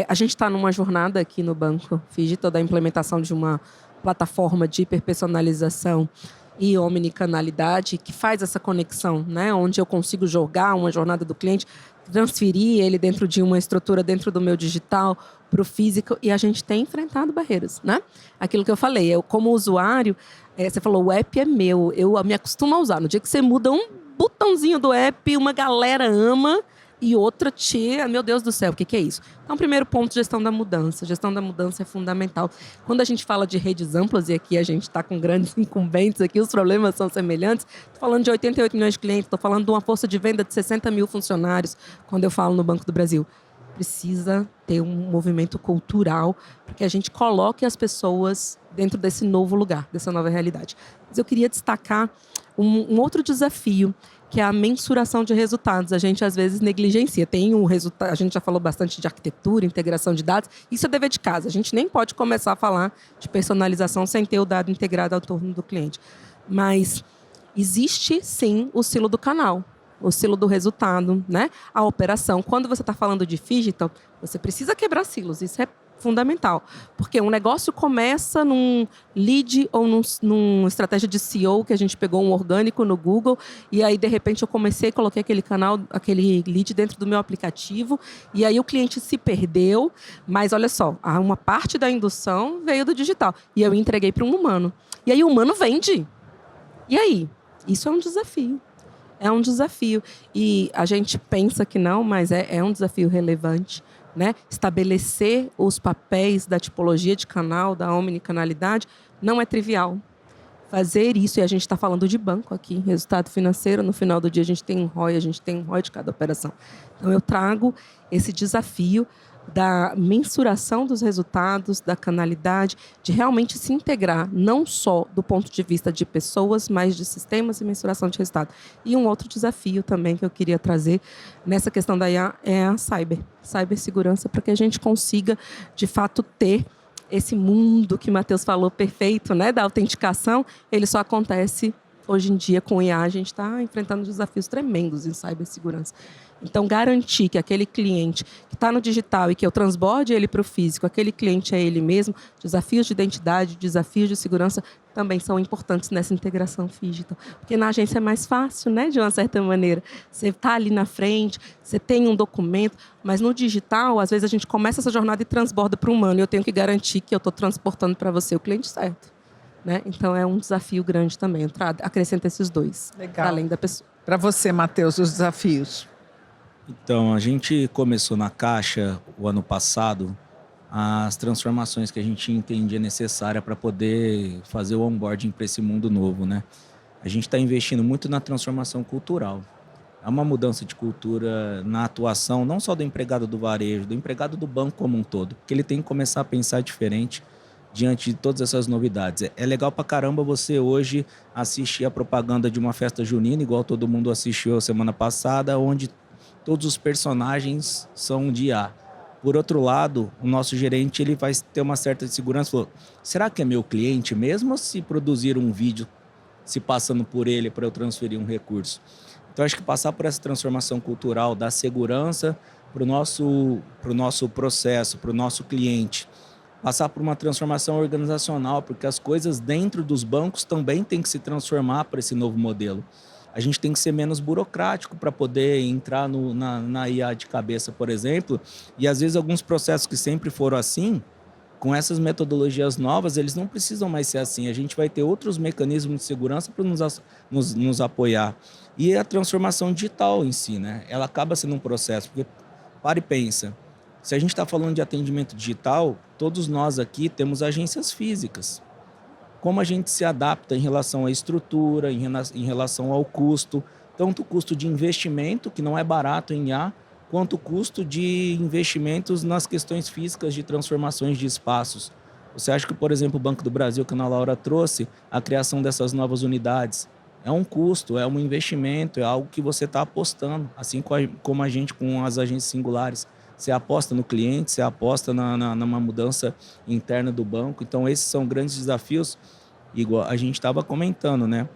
Speaker 2: A gente está numa jornada aqui no Banco Digital da implementação de uma plataforma de hiperpersonalização e omnicanalidade que faz essa conexão, né? Onde eu consigo jogar uma jornada do cliente, transferir ele dentro de uma estrutura, dentro do meu digital, para o físico, e a gente tem enfrentado barreiras, né? Aquilo que eu falei, eu como usuário, você falou, o app é meu, eu me acostumo a usar. No dia que você muda um botãozinho do app, uma galera ama e outra meu Deus do céu, o que é isso? Então, primeiro ponto, gestão da mudança. Gestão da mudança é fundamental. Quando a gente fala de redes amplas, e aqui a gente está com grandes incumbentes, aqui os problemas são semelhantes, estou falando de 88 milhões de clientes, estou falando de uma força de venda de 60 mil funcionários, quando eu falo no Banco do Brasil. Precisa ter um movimento cultural para que a gente coloque as pessoas dentro desse novo lugar, dessa nova realidade. Mas eu queria destacar um outro desafio, que é a mensuração de resultados. A gente, às vezes, negligencia. Tem um resultado, a gente já falou bastante de arquitetura, integração de dados. Isso é dever de casa. A gente nem pode começar a falar de personalização sem ter o dado integrado ao torno do cliente. Mas existe, sim, o silo do canal, o silo do resultado, né? A operação. Quando você está falando de digital, você precisa quebrar silos. Isso é fundamental, porque um negócio começa num lead ou numa estratégia de SEO, que a gente pegou um orgânico no Google, e aí de repente eu comecei, coloquei aquele canal, aquele lead dentro do meu aplicativo, e aí o cliente se perdeu, mas olha só, uma parte da indução veio do digital, e eu entreguei para um humano. E aí o humano vende. E aí? Isso é um desafio. É um desafio. E a gente pensa que não, mas é um desafio relevante. Né? Estabelecer os papéis da tipologia de canal, da omnicanalidade, não é trivial. Fazer isso, e a gente está falando de banco aqui, resultado financeiro, no final do dia a gente tem um ROI de cada operação. Então eu trago esse desafio da mensuração dos resultados, da canalidade, de realmente se integrar, não só do ponto de vista de pessoas, mas de sistemas e mensuração de resultado. E um outro desafio também que eu queria trazer nessa questão da IA é a cibersegurança, para que a gente consiga, de fato, ter esse mundo que o Matheus falou perfeito, né, da autenticação. Ele só acontece hoje em dia com IA. A gente está enfrentando desafios tremendos em cibersegurança. Então, garantir que aquele cliente que está no digital e que eu transborde ele para o físico, aquele cliente é ele mesmo, desafios de identidade, desafios de segurança também são importantes nessa integração digital. Porque na agência é mais fácil, né, de uma certa maneira. Você está ali na frente, você tem um documento, mas no digital, às vezes a gente começa essa jornada e transborda para o humano, e eu tenho que garantir que eu estou transportando para você o cliente certo. Né? Então, é um desafio grande também. Acrescenta esses dois, além da pessoa.
Speaker 1: Para você, Matheus, os desafios.
Speaker 3: Então, a gente começou na Caixa o ano passado as transformações que a gente entendia necessária para poder fazer o onboarding para esse mundo novo, né? A gente está investindo muito na transformação cultural. É uma mudança de cultura na atuação, não só do empregado do varejo, do empregado do banco como um todo, porque ele tem que começar a pensar diferente diante de todas essas novidades. É legal pra caramba você hoje assistir a propaganda de uma festa junina, igual todo mundo assistiu semana passada, onde todos os personagens são de IA. Por outro lado, o nosso gerente ele vai ter uma certa segurança. Falou, será que é meu cliente mesmo ou se produzir um vídeo se passando por ele para eu transferir um recurso? Então, acho que passar por essa transformação cultural da segurança para o nosso processo, para o nosso cliente, passar por uma transformação organizacional, porque as coisas dentro dos bancos também têm que se transformar para esse novo modelo. A gente tem que ser menos burocrático para poder entrar na IA de cabeça, por exemplo, e às vezes alguns processos que sempre foram assim, com essas metodologias novas, eles não precisam mais ser assim. A gente vai ter outros mecanismos de segurança para nos apoiar. E a transformação digital em si, né? Ela acaba sendo um processo, porque para e pensa, se a gente está falando de atendimento digital, todos nós aqui temos agências físicas. Como a gente se adapta em relação à estrutura, em relação ao custo, tanto o custo de investimento, que não é barato em IA, quanto o custo de investimentos nas questões físicas de transformações de espaços. Você acha que, por exemplo, o Banco do Brasil, que a Ana Laura trouxe, a criação dessas novas unidades, é um custo, é um investimento, é algo que você está apostando, assim como a gente com as agências singulares. Você aposta no cliente, você aposta numa mudança interna do banco. Então, esses são grandes desafios, igual a gente estava comentando, né?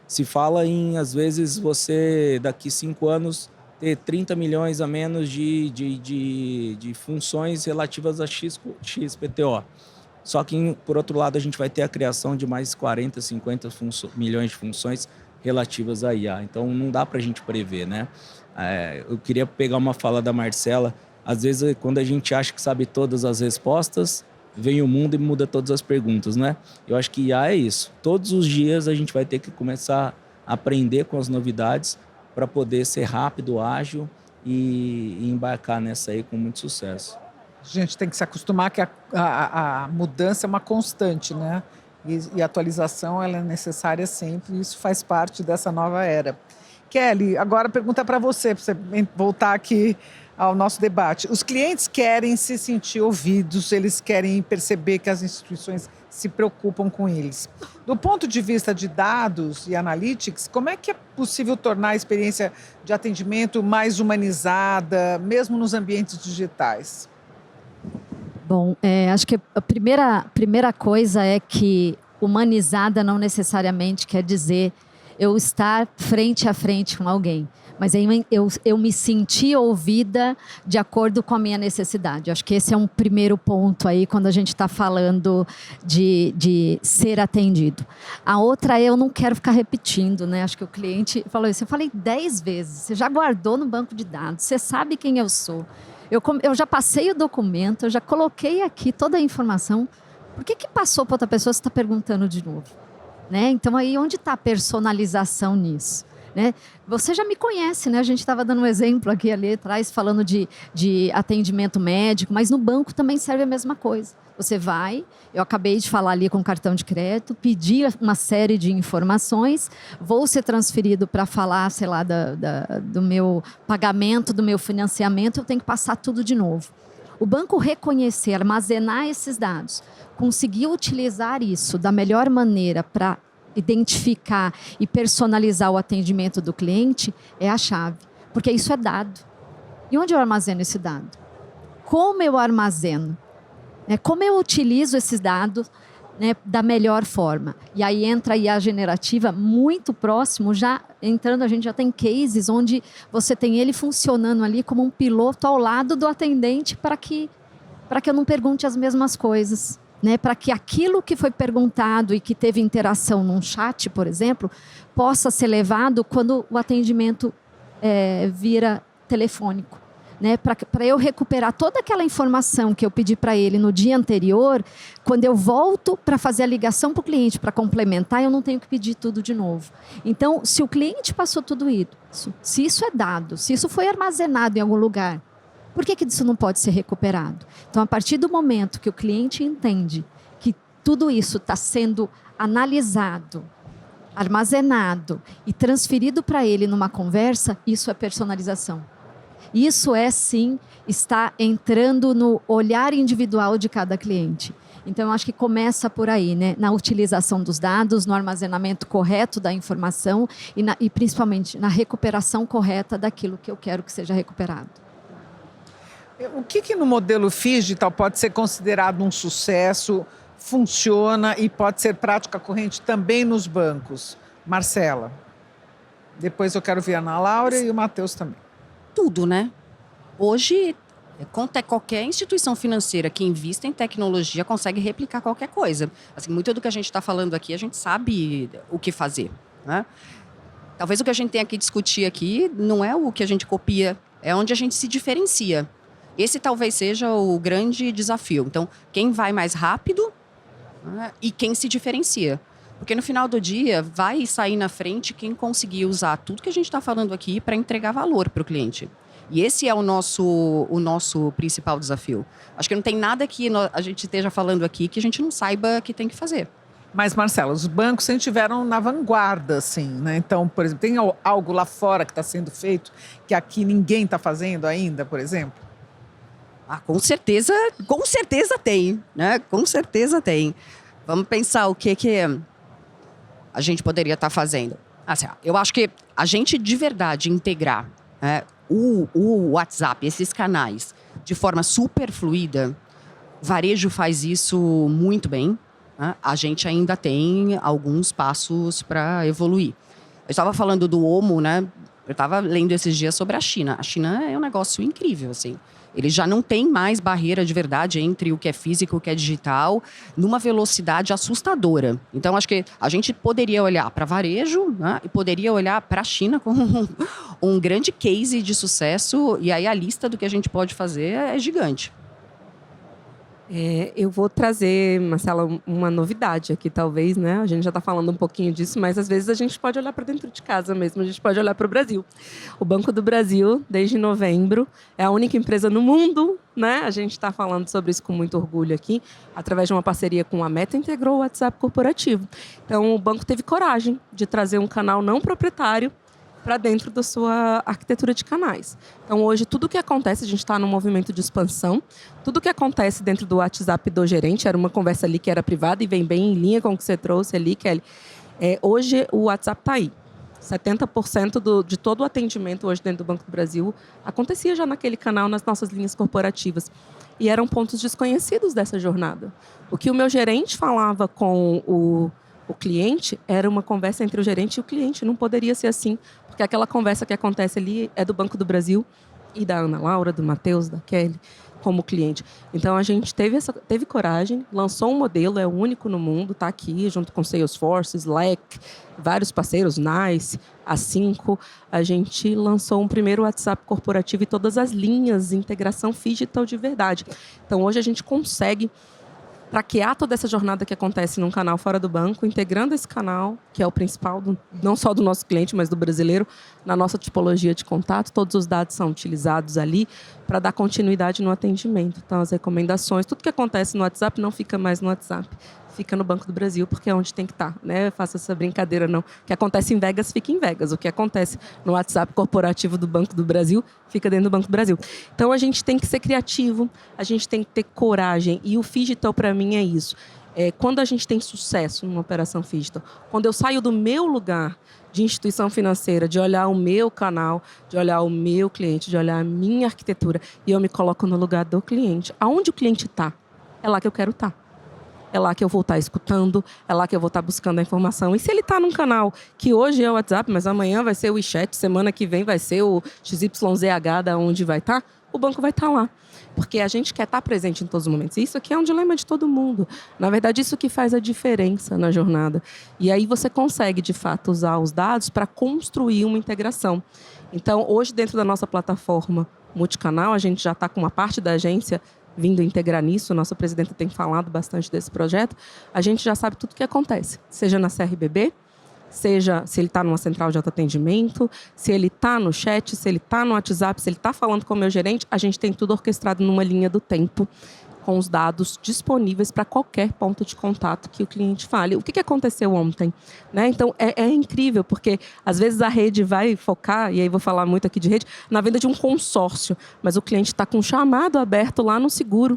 Speaker 3: Se fala em, às vezes, você, daqui 5 anos, ter 30 milhões a menos de funções relativas a XPTO. Só que, por outro lado, a gente vai ter a criação de mais 40, 50 milhões de funções relativas à IA. Então, não dá para a gente prever, né? Eu queria pegar uma fala da Marcela. Às vezes, quando a gente acha que sabe todas as respostas, vem o mundo e muda todas as perguntas, né? Eu acho que IA é isso. Todos os dias a gente vai ter que começar a aprender com as novidades para poder ser rápido, ágil e embarcar nessa aí com muito sucesso.
Speaker 1: A gente tem que se acostumar que a mudança é uma constante, né? E a atualização ela é necessária sempre, e isso faz parte dessa nova era. Kelly, agora pergunta para você voltar aqui ao nosso debate. Os clientes querem se sentir ouvidos, eles querem perceber que as instituições se preocupam com eles. Do ponto de vista de dados e analytics, como é que é possível tornar a experiência de atendimento mais humanizada, mesmo nos ambientes digitais?
Speaker 5: Bom, acho que a primeira coisa é que humanizada não necessariamente quer dizer eu estar frente a frente com alguém, mas eu me sentir ouvida de acordo com a minha necessidade. Acho que esse é um primeiro ponto aí quando a gente está falando de ser atendido. A outra é eu não quero ficar repetindo, né? Acho que o cliente falou isso, eu falei 10 vezes, você já guardou no banco de dados, você sabe quem eu sou. Eu já passei o documento, eu já coloquei aqui toda a informação. Por que passou para outra pessoa se está perguntando de novo? Né? Então, aí onde está a personalização nisso? Né? Você já me conhece, né? A gente estava dando um exemplo aqui ali atrás, falando de atendimento médico, mas no banco também serve a mesma coisa. Você vai, eu acabei de falar ali com o cartão de crédito, pedi uma série de informações, vou ser transferido para falar, sei lá, do meu pagamento, do meu financiamento, eu tenho que passar tudo de novo. O banco reconhecer, armazenar esses dados, conseguir utilizar isso da melhor maneira para identificar e personalizar o atendimento do cliente é a chave, porque isso é dado. E onde eu armazeno esse dado? Como eu armazeno? Como eu utilizo esses dados, né, da melhor forma? E aí entra a IA generativa muito próximo, já entrando, a gente já tem cases onde você tem ele funcionando ali como um piloto ao lado do atendente para que eu não pergunte as mesmas coisas. Né, para que aquilo que foi perguntado e que teve interação num chat, por exemplo, possa ser levado quando o atendimento vira telefônico. Né, para eu recuperar toda aquela informação que eu pedi para ele no dia anterior, quando eu volto para fazer a ligação para o cliente, para complementar, eu não tenho que pedir tudo de novo. Então, se o cliente passou tudo isso, se isso é dado, se isso foi armazenado em algum lugar, por que isso não pode ser recuperado? Então, a partir do momento que o cliente entende que tudo isso está sendo analisado, armazenado e transferido para ele numa conversa, isso é personalização. Isso é, sim, está entrando no olhar individual de cada cliente. Então, eu acho que começa por aí, né? Na utilização dos dados, no armazenamento correto da informação e principalmente na recuperação correta daquilo que eu quero que seja recuperado.
Speaker 1: O que no modelo Phygital pode ser considerado um sucesso, funciona e pode ser prática corrente também nos bancos? Marcela. Depois eu quero ver a Ana Laura e o Matheus também.
Speaker 4: Tudo, né? Hoje, qualquer instituição financeira que invista em tecnologia consegue replicar qualquer coisa. Assim, muito do que a gente está falando aqui, a gente sabe o que fazer, né? Talvez o que a gente tenha que discutir aqui não é o que a gente copia, é onde a gente se diferencia. Esse talvez seja o grande desafio. Então, quem vai mais rápido, né, e quem se diferencia. Porque no final do dia, vai sair na frente quem conseguir usar tudo que a gente está falando aqui para entregar valor para o cliente. E esse é o nosso principal desafio. Acho que não tem nada que a gente esteja falando aqui que a gente não saiba que tem que fazer.
Speaker 1: Mas, Marcela, os bancos sempre estiveram na vanguarda, assim, né? Então, por exemplo, tem algo lá fora que está sendo feito que aqui ninguém está fazendo ainda, por exemplo?
Speaker 4: Com certeza tem, né? Com certeza tem. Vamos pensar o que a gente poderia estar fazendo. Assim, eu acho que a gente de verdade integrar, né, o WhatsApp, esses canais, de forma super fluida, o varejo faz isso muito bem, né? A gente ainda tem alguns passos para evoluir. Eu estava falando do Omo, né? Eu estava lendo esses dias sobre a China. A China é um negócio incrível, assim. Eles já não têm mais barreira de verdade entre o que é físico e o que é digital, numa velocidade assustadora. Então, acho que a gente poderia olhar para varejo, né? E poderia olhar para a China como um grande case de sucesso. E aí a lista do que a gente pode fazer é gigante.
Speaker 2: Eu vou trazer, Marcela, uma novidade aqui, talvez, né? A gente já está falando um pouquinho disso, mas às vezes a gente pode olhar para dentro de casa mesmo, a gente pode olhar para o Brasil. O Banco do Brasil, desde novembro, é a única empresa no mundo, né? A gente está falando sobre isso com muito orgulho aqui, através de uma parceria com a Meta, integrou o WhatsApp corporativo. Então, o banco teve coragem de trazer um canal não proprietário para dentro da sua arquitetura de canais. Então, hoje, tudo que acontece, a gente está num movimento de expansão, tudo que acontece dentro do WhatsApp do gerente, era uma conversa ali que era privada e vem bem em linha com o que você trouxe ali, Kelly. Hoje, o WhatsApp está aí. 70% de todo o atendimento hoje dentro do Banco do Brasil acontecia já naquele canal, nas nossas linhas corporativas. E eram pontos desconhecidos dessa jornada. O que o meu gerente falava com o cliente era uma conversa entre o gerente e o cliente. Não poderia ser assim, porque aquela conversa que acontece ali é do Banco do Brasil e da Ana Laura, do Matheus, da Kelly, como cliente. Então, a gente teve coragem, lançou um modelo, é o único no mundo, está aqui, junto com Salesforce, Slack, vários parceiros, NICE, A5. A gente lançou um primeiro WhatsApp corporativo e todas as linhas de integração digital de verdade. Então, hoje a gente consegue traquear toda essa jornada que acontece num canal fora do banco, integrando esse canal, que é o principal, não só do nosso cliente, mas do brasileiro, na nossa tipologia de contato. Todos os dados são utilizados ali para dar continuidade no atendimento. Então, as recomendações, tudo que acontece no WhatsApp não fica mais no WhatsApp, fica no Banco do Brasil, porque é onde tem que estar, né? Eu faço essa brincadeira, não. O que acontece em Vegas, fica em Vegas. O que acontece no WhatsApp corporativo do Banco do Brasil, fica dentro do Banco do Brasil. Então, a gente tem que ser criativo, a gente tem que ter coragem. E o Phygital, para mim, é isso. Quando a gente tem sucesso numa operação Phygital, quando eu saio do meu lugar de instituição financeira, de olhar o meu canal, de olhar o meu cliente, de olhar a minha arquitetura, e eu me coloco no lugar do cliente. Aonde o cliente está, é lá que eu quero estar. É lá que eu vou estar escutando, é lá que eu vou estar buscando a informação. E se ele está num canal que hoje é o WhatsApp, mas amanhã vai ser o WeChat, semana que vem vai ser o XYZH, da onde vai estar, o banco vai estar lá. Porque a gente quer estar presente em todos os momentos. Isso aqui é um dilema de todo mundo. Na verdade, isso que faz a diferença na jornada. E aí você consegue, de fato, usar os dados para construir uma integração. Então, hoje, dentro da nossa plataforma multicanal, a gente já está com uma parte da agência vindo integrar nisso, nossa presidenta tem falado bastante desse projeto, a gente já sabe tudo o que acontece, seja na CRBB, seja se ele está numa central de autoatendimento, se ele está no chat, se ele está no WhatsApp, se ele está falando com o meu gerente, a gente tem tudo orquestrado numa linha do tempo, com os dados disponíveis para qualquer ponto de contato que o cliente fale. O que aconteceu ontem? Né? Então, é incrível, porque às vezes a rede vai focar, e aí vou falar muito aqui de rede, na venda de um consórcio, mas o cliente está com um chamado aberto lá no seguro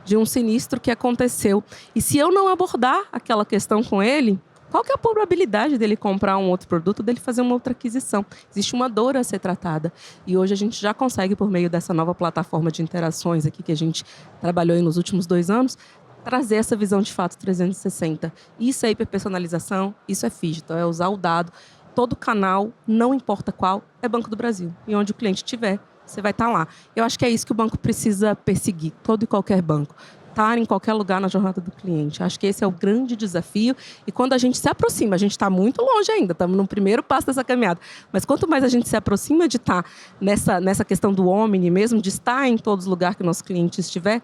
Speaker 2: de um sinistro que aconteceu. E se eu não abordar aquela questão com ele, qual que é a probabilidade dele comprar um outro produto, dele fazer uma outra aquisição? Existe uma dor a ser tratada. E hoje a gente já consegue, por meio dessa nova plataforma de interações aqui que a gente trabalhou aí nos últimos 2 anos, trazer essa visão de fato 360. Isso é hiperpersonalização, isso é Phygital, é usar o dado. Todo canal, não importa qual, é Banco do Brasil. E onde o cliente estiver, você vai estar lá. Eu acho que é isso que o banco precisa perseguir, todo e qualquer banco. Estar em qualquer lugar na jornada do cliente. Acho que esse é o grande desafio. E quando a gente se aproxima, a gente está muito longe ainda, estamos no primeiro passo dessa caminhada. Mas quanto mais a gente se aproxima de estar nessa questão do omni mesmo, de estar em todos os lugares que o nosso cliente estiver,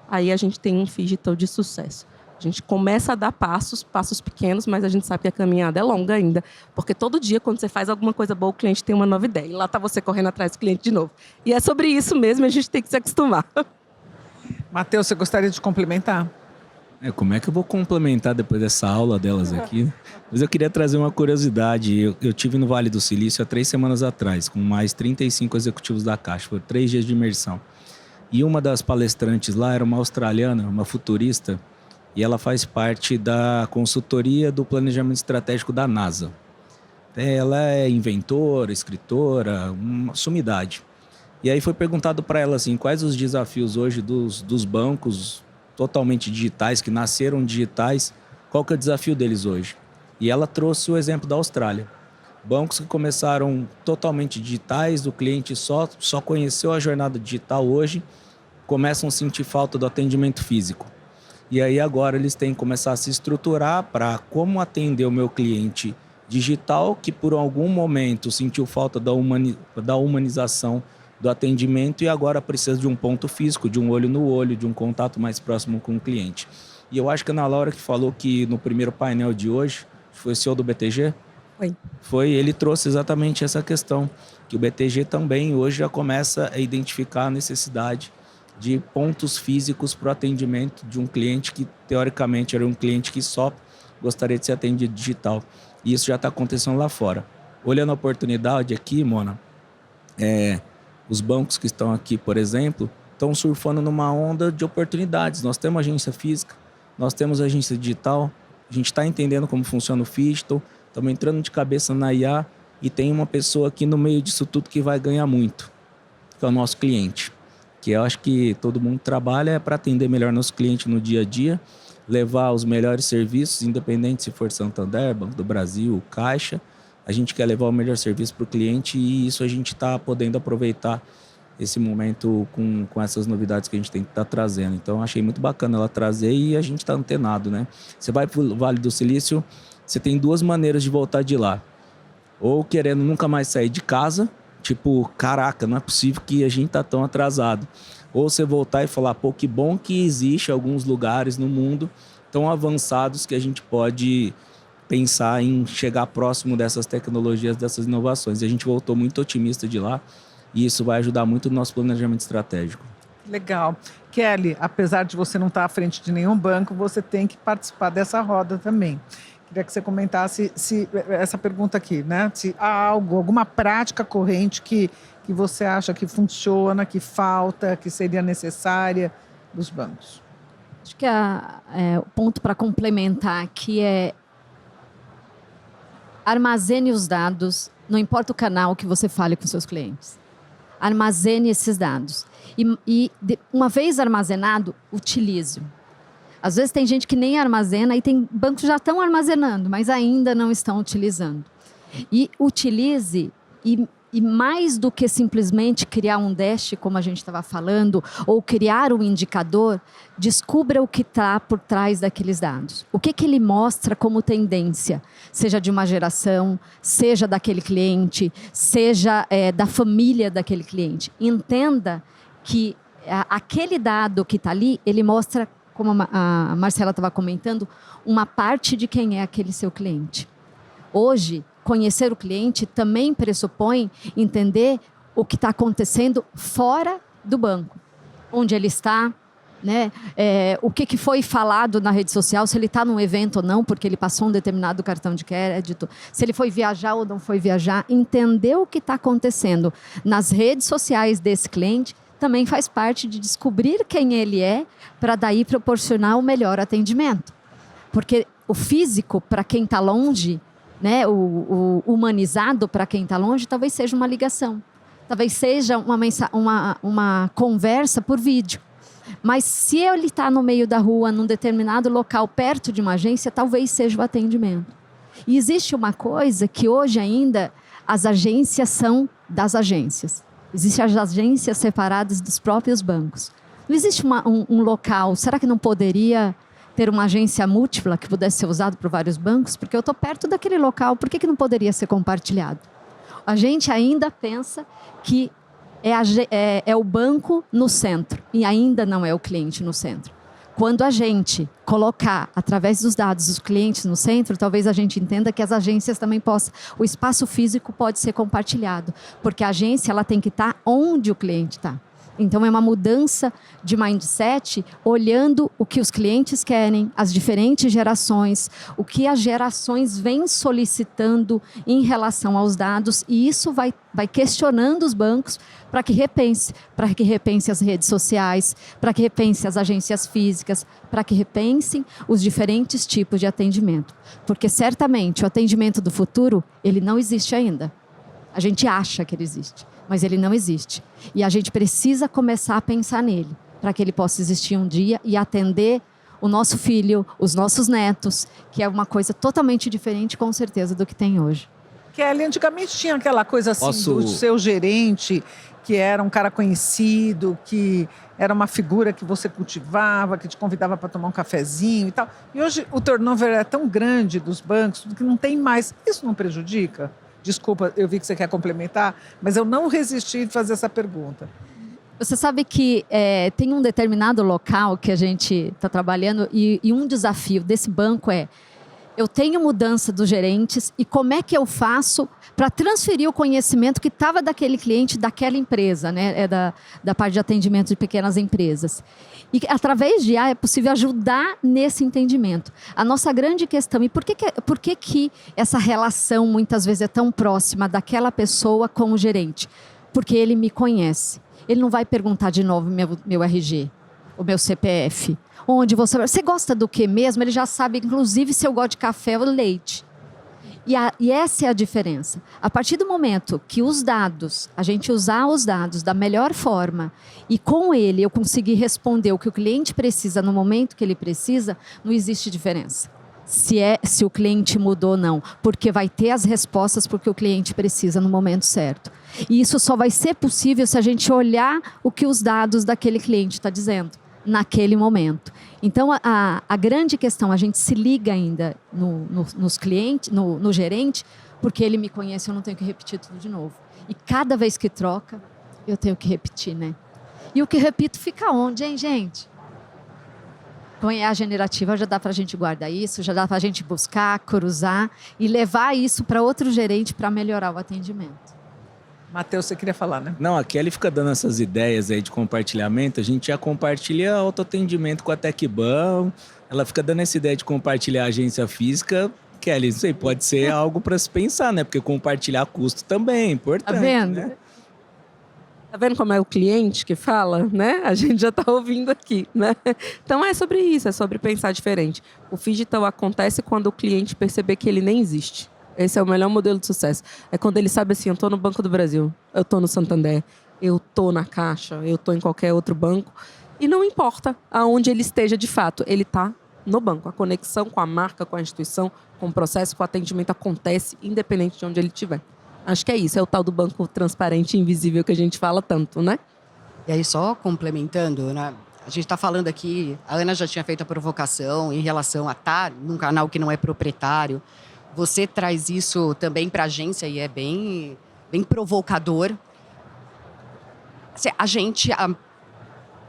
Speaker 2: aí a gente tem um Phygital de sucesso. A gente começa a dar passos pequenos, mas a gente sabe que a caminhada é longa ainda. Porque todo dia, quando você faz alguma coisa boa, o cliente tem uma nova ideia. E lá está você correndo atrás do cliente de novo. E é sobre isso mesmo, a gente tem que se acostumar.
Speaker 1: Matheus, você gostaria de complementar?
Speaker 3: Como é que eu vou complementar depois dessa aula delas aqui? Mas eu queria trazer uma curiosidade. Eu tive no Vale do Silício há 3 semanas atrás, com mais 35 executivos da Caixa. Foram 3 dias de imersão. E uma das palestrantes lá era uma australiana, uma futurista, e ela faz parte da consultoria do planejamento estratégico da NASA. Ela é inventora, escritora, uma sumidade. E aí foi perguntado para ela assim, quais os desafios hoje dos bancos totalmente digitais, que nasceram digitais, qual que é o desafio deles hoje? E ela trouxe o exemplo da Austrália. Bancos que começaram totalmente digitais, o cliente só conheceu a jornada digital hoje, começam a sentir falta do atendimento físico. E aí agora eles têm que começar a se estruturar para como atender o meu cliente digital, que por algum momento sentiu falta da humanização do atendimento e agora precisa de um ponto físico, de um olho no olho, de um contato mais próximo com o cliente. E eu acho que a Ana Laura que falou que no primeiro painel de hoje, foi o CEO do BTG? Ele trouxe exatamente essa questão, que o BTG também hoje já começa a identificar a necessidade de pontos físicos para o atendimento de um cliente que, teoricamente, era um cliente que só gostaria de ser atendido digital. E isso já está acontecendo lá fora. Olhando a oportunidade aqui, Mona, os bancos que estão aqui, por exemplo, estão surfando numa onda de oportunidades. Nós temos agência física, nós temos agência digital, a gente está entendendo como funciona o Phygital, estamos entrando de cabeça na IA e tem uma pessoa aqui no meio disso tudo que vai ganhar muito, que é o nosso cliente. Que eu acho que todo mundo trabalha para atender melhor nosso cliente no dia a dia, levar os melhores serviços, independente se for Santander, Banco do Brasil, Caixa. A gente quer levar o melhor serviço para o cliente e isso a gente está podendo aproveitar esse momento com essas novidades que a gente tem que estar trazendo. Então, achei muito bacana ela trazer e a gente está antenado, né? Você vai para o Vale do Silício, você tem duas maneiras de voltar de lá. Ou querendo nunca mais sair de casa, tipo, caraca, não é possível que a gente tá tão atrasado. Ou você voltar e falar, pô, que bom que existe alguns lugares no mundo tão avançados que a gente pode pensar em chegar próximo dessas tecnologias, dessas inovações. E a gente voltou muito otimista de lá e isso vai ajudar muito no nosso planejamento estratégico.
Speaker 1: Legal. Kelly, apesar de você não estar à frente de nenhum banco, você tem que participar dessa roda também. Queria que você comentasse se essa pergunta aqui, né? Se há alguma prática corrente que você acha que funciona, que falta, que seria necessária dos bancos.
Speaker 5: Acho que o ponto para complementar aqui é armazene os dados, não importa o canal que você fale com seus clientes. Armazene esses dados. Uma vez armazenado, utilize-o. Às vezes tem gente que nem armazena e tem bancos que já estão armazenando, mas ainda não estão utilizando. E utilize, e mais do que simplesmente criar um dash, como a gente estava falando, ou criar um indicador, descubra o que está por trás daqueles dados. O que ele mostra como tendência, seja de uma geração, seja daquele cliente, seja da família daquele cliente. Entenda que aquele dado que está ali, ele mostra, como a Marcela estava comentando, uma parte de quem é aquele seu cliente. Hoje, conhecer o cliente também pressupõe entender o que está acontecendo fora do banco. Onde ele está, né? O que foi falado na rede social, se ele está num evento ou não, porque ele passou um determinado cartão de crédito, se ele foi viajar ou não foi viajar. Entender o que está acontecendo nas redes sociais desse cliente também faz parte de descobrir quem ele é, para daí proporcionar o melhor atendimento. Porque o físico, para quem está longe, né, o humanizado para quem está longe, talvez seja uma ligação. Talvez seja uma conversa por vídeo. Mas se ele está no meio da rua, num determinado local, perto de uma agência, talvez seja o atendimento. E existe uma coisa que hoje ainda as agências são das agências. Existem as agências separadas dos próprios bancos. Não existe um local, será que não poderia ter uma agência múltipla que pudesse ser usada por vários bancos? Porque eu estou perto daquele local, por que não poderia ser compartilhado? A gente ainda pensa que é o banco no centro e ainda não é o cliente no centro. Quando a gente colocar, através dos dados, os clientes no centro, talvez a gente entenda que as agências também possam, o espaço físico pode ser compartilhado, porque a agência ela tem que estar onde o cliente está. Então, é uma mudança de mindset, olhando o que os clientes querem, as diferentes gerações, o que as gerações vêm solicitando em relação aos dados, e isso vai questionando os bancos para que repense as redes sociais, para que repense as agências físicas, para que repensem os diferentes tipos de atendimento. Porque, certamente, o atendimento do futuro, ele não existe ainda. A gente acha que ele existe, mas ele não existe. E a gente precisa começar a pensar nele, para que ele possa existir um dia e atender o nosso filho, os nossos netos, que é uma coisa totalmente diferente, com certeza, do que tem hoje.
Speaker 1: Kelly, antigamente tinha aquela coisa assim do seu gerente, que era um cara conhecido, que era uma figura que você cultivava, que te convidava para tomar um cafezinho e tal. E hoje o turnover é tão grande dos bancos que não tem mais. Isso não prejudica? Desculpa, eu vi que você quer complementar, mas eu não resisti de fazer essa pergunta.
Speaker 5: Você sabe que tem um determinado local que a gente está trabalhando e um desafio desse banco eu tenho mudança dos gerentes e como é que eu faço para transferir o conhecimento que estava daquele cliente, daquela empresa, né? Da parte de atendimento de pequenas empresas. E através de IA é possível ajudar nesse entendimento. A nossa grande questão, e por que essa relação muitas vezes é tão próxima daquela pessoa com o gerente? Porque ele me conhece. Ele não vai perguntar de novo meu RG, o meu CPF. Onde você gosta do que mesmo? Ele já sabe, inclusive, se eu gosto de café ou leite. E essa é a diferença. A partir do momento que a gente usar os dados da melhor forma e com ele eu conseguir responder o que o cliente precisa no momento que ele precisa, não existe diferença. Se o cliente mudou ou não, porque vai ter as respostas porque o cliente precisa no momento certo. E isso só vai ser possível se a gente olhar o que os dados daquele cliente estão dizendo naquele momento. Então, a grande questão, a gente se liga ainda nos clientes, no gerente, porque ele me conhece, eu não tenho que repetir tudo de novo. E cada vez que troca, eu tenho que repetir, né? E o que repito fica onde, hein, gente? Com a IA generativa já dá para a gente guardar isso, já dá para a gente buscar, cruzar e levar isso para outro gerente para melhorar o atendimento.
Speaker 1: Matheus, você queria falar, né?
Speaker 3: Não, a Kelly fica dando essas ideias aí de compartilhamento. A gente já compartilha autoatendimento com a TecBan. Ela fica dando essa ideia de compartilhar a agência física. Kelly, isso aí pode ser algo para se pensar, né? Porque compartilhar custo também é importante.
Speaker 5: Tá vendo?
Speaker 3: Né?
Speaker 2: Tá vendo como é o cliente que fala, né? A gente já tá ouvindo aqui, né? Então é sobre isso, é sobre pensar diferente. O digital acontece quando o cliente perceber que ele nem existe. Esse é o melhor modelo de sucesso. É quando ele sabe assim, eu tô no Banco do Brasil, eu tô no Santander, eu tô na Caixa, eu tô em qualquer outro banco. E não importa aonde ele esteja de fato, ele tá no banco. A conexão com a marca, com a instituição, com o processo, com o atendimento acontece independente de onde ele estiver. Acho que é isso, é o tal do banco transparente e invisível que a gente fala tanto, né?
Speaker 4: E aí, só complementando, né? A gente está falando aqui, a Ana já tinha feito a provocação em relação a estar num canal que não é proprietário. Você traz isso também para a agência e é bem provocador.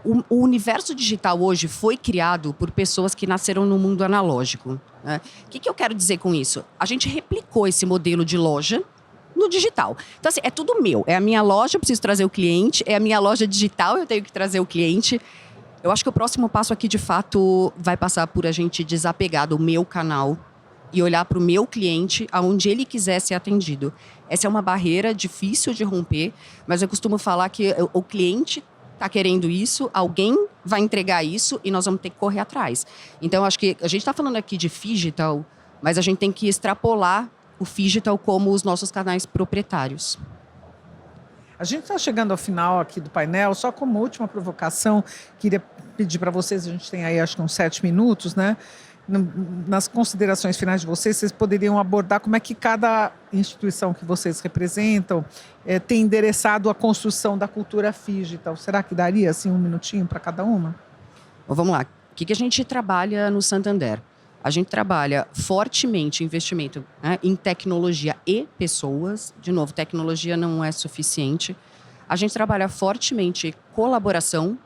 Speaker 4: O universo digital hoje foi criado por pessoas que nasceram no mundo analógico. Né? O que eu quero dizer com isso? A gente replicou esse modelo de loja no digital. Então, assim, é tudo meu. É a minha loja, eu preciso trazer o cliente. É a minha loja digital, eu tenho que trazer o cliente. Eu acho que o próximo passo aqui, de fato, vai passar por a gente desapegar do meu canal e olhar para o meu cliente aonde ele quiser ser atendido. Essa é uma barreira difícil de romper, mas eu costumo falar que o cliente está querendo isso, alguém vai entregar isso e nós vamos ter que correr atrás. Então, acho que a gente está falando aqui de phygital, mas a gente tem que extrapolar o phygital como os nossos canais proprietários.
Speaker 1: A gente está chegando ao final aqui do painel, só como última provocação, queria pedir para vocês, a gente tem aí acho que uns 7 minutos, né? Nas considerações finais de vocês poderiam abordar como é que cada instituição que vocês representam tem endereçado a construção da cultura phygital. Será que daria assim um minutinho para cada uma?
Speaker 4: Bom, vamos lá. O que a gente trabalha no Santander? A gente trabalha fortemente investimento, né, em tecnologia e pessoas. De novo, tecnologia não é suficiente. A gente trabalha fortemente colaboração.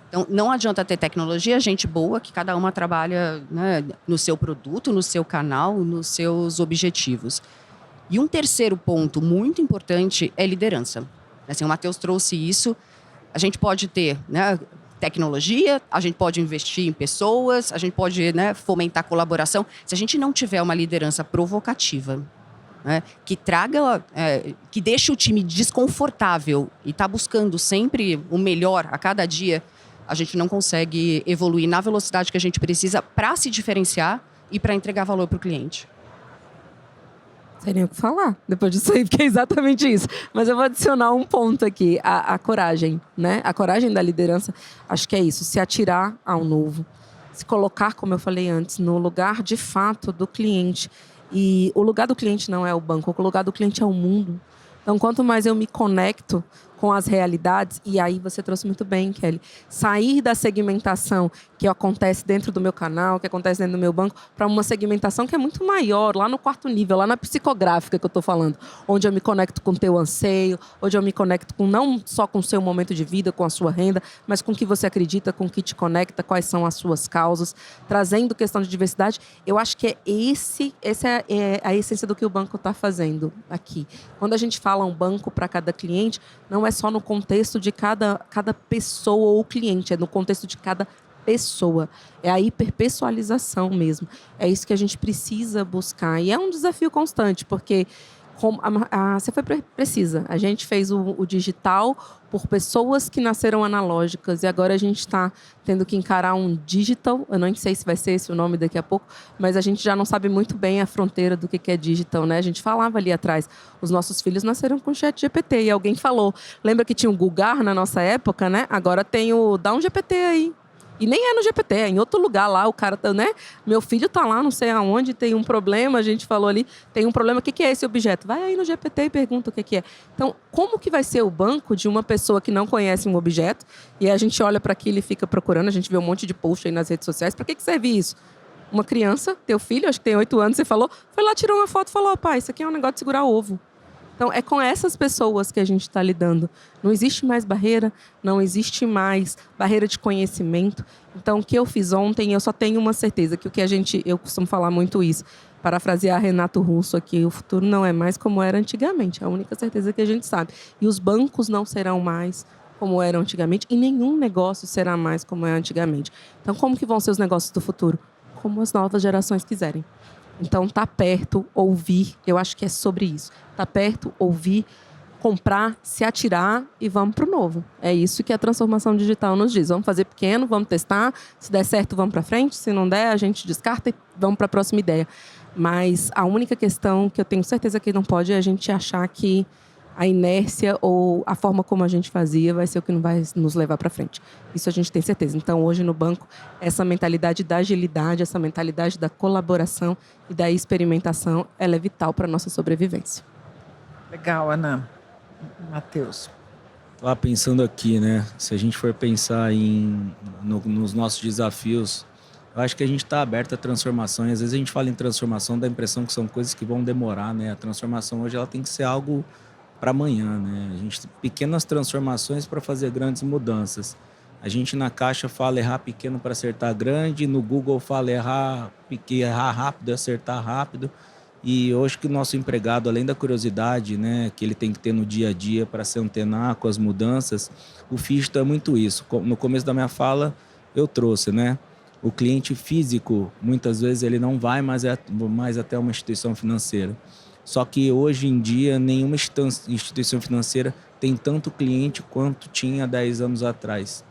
Speaker 4: Então, não adianta ter tecnologia, gente boa, que cada uma trabalha, né, no seu produto, no seu canal, nos seus objetivos. E um terceiro ponto muito importante é liderança. Assim, o Matheus trouxe isso. A gente pode ter, né, tecnologia, a gente pode investir em pessoas, a gente pode, né, fomentar colaboração. Se a gente não tiver uma liderança provocativa, né, que traga, que deixe o time desconfortável e está buscando sempre o melhor a cada dia, a gente não consegue evoluir na velocidade que a gente precisa para se diferenciar e para entregar valor para o cliente.
Speaker 2: Não sei nem o que falar depois disso aí, porque é exatamente isso. Mas eu vou adicionar um ponto aqui, a coragem, né? A coragem da liderança, acho que é isso, se atirar ao novo. Se colocar, como eu falei antes, no lugar de fato do cliente. E o lugar do cliente não é o banco, o lugar do cliente é o mundo. Então, quanto mais eu me conecto com as realidades, e aí você trouxe muito bem, Kelly, sair da segmentação que acontece dentro do meu canal, que acontece dentro do meu banco, para uma segmentação que é muito maior, lá no quarto nível, lá na psicográfica que eu estou falando, onde eu me conecto com o teu anseio, onde eu me conecto com não só com o seu momento de vida, com a sua renda, mas com o que você acredita, com o que te conecta, quais são as suas causas, trazendo questão de diversidade. Eu acho que essa é a essência do que o banco está fazendo aqui. Quando a gente fala um banco para cada cliente, não é só no contexto de cada pessoa ou cliente, é no contexto de cada pessoa. É a hiperpessoalização mesmo. É isso que a gente precisa buscar. E é um desafio constante, porque você foi precisa. A gente fez o digital por pessoas que nasceram analógicas e agora a gente está tendo que encarar um digital. Eu não sei se vai ser esse o nome daqui a pouco, mas a gente já não sabe muito bem a fronteira do que é digital, né? A gente falava ali atrás, os nossos filhos nasceram com ChatGPT e alguém falou, lembra que tinha o Gugar na nossa época, né? Agora tem o dá um GPT aí. E nem é no GPT, é em outro lugar lá, o cara, né? Meu filho tá lá, não sei aonde, tem um problema, a gente falou ali, tem um problema, o que é esse objeto? Vai aí no GPT e pergunta o que é. Então, como que vai ser o banco de uma pessoa que não conhece um objeto, e a gente olha para aquilo e fica procurando, a gente vê um monte de post aí nas redes sociais, para que serve isso? Uma criança, teu filho, acho que tem 8 anos, você falou, foi lá, tirou uma foto e falou, pai, isso aqui é um negócio de segurar ovo. Então, é com essas pessoas que a gente está lidando. Não existe mais barreira, não existe mais barreira de conhecimento. Então, o que eu fiz ontem, eu só tenho uma certeza, que eu costumo falar muito isso, parafrasear Renato Russo aqui, o futuro não é mais como era antigamente, é a única certeza que a gente sabe. E os bancos não serão mais como eram antigamente, e nenhum negócio será mais como é antigamente. Então, como que vão ser os negócios do futuro? Como as novas gerações quiserem. Então, tá perto, ouvir, eu acho que é sobre isso. Tá perto, ouvir, comprar, se atirar e vamos para o novo. É isso que a transformação digital nos diz. Vamos fazer pequeno, vamos testar, se der certo, vamos para frente, se não der, a gente descarta e vamos para a próxima ideia. Mas a única questão que eu tenho certeza que não pode é a gente achar que a inércia ou a forma como a gente fazia vai ser o que não vai nos levar para frente. Isso a gente tem certeza. Então, hoje no banco, essa mentalidade da agilidade, essa mentalidade da colaboração e da experimentação, ela é vital para a nossa sobrevivência.
Speaker 1: Legal, Ana. Matheus.
Speaker 3: Estava pensando aqui, né? Se a gente for pensar nos nossos desafios, eu acho que a gente está aberto à transformação. E às vezes a gente fala em transformação, dá a impressão que são coisas que vão demorar, né? A transformação hoje ela tem que ser algo para amanhã, né? A gente tem pequenas transformações para fazer grandes mudanças. A gente na Caixa fala errar pequeno para acertar grande, no Google fala errar rápido e acertar rápido. E hoje que o nosso empregado, além da curiosidade, né, que ele tem que ter no dia a dia para se antenar com as mudanças, o Fígito é muito isso. No começo da minha fala, eu trouxe, né? O cliente físico, muitas vezes, ele não vai mais até uma instituição financeira. Só que hoje em dia, nenhuma instituição financeira tem tanto cliente quanto tinha 10 anos atrás.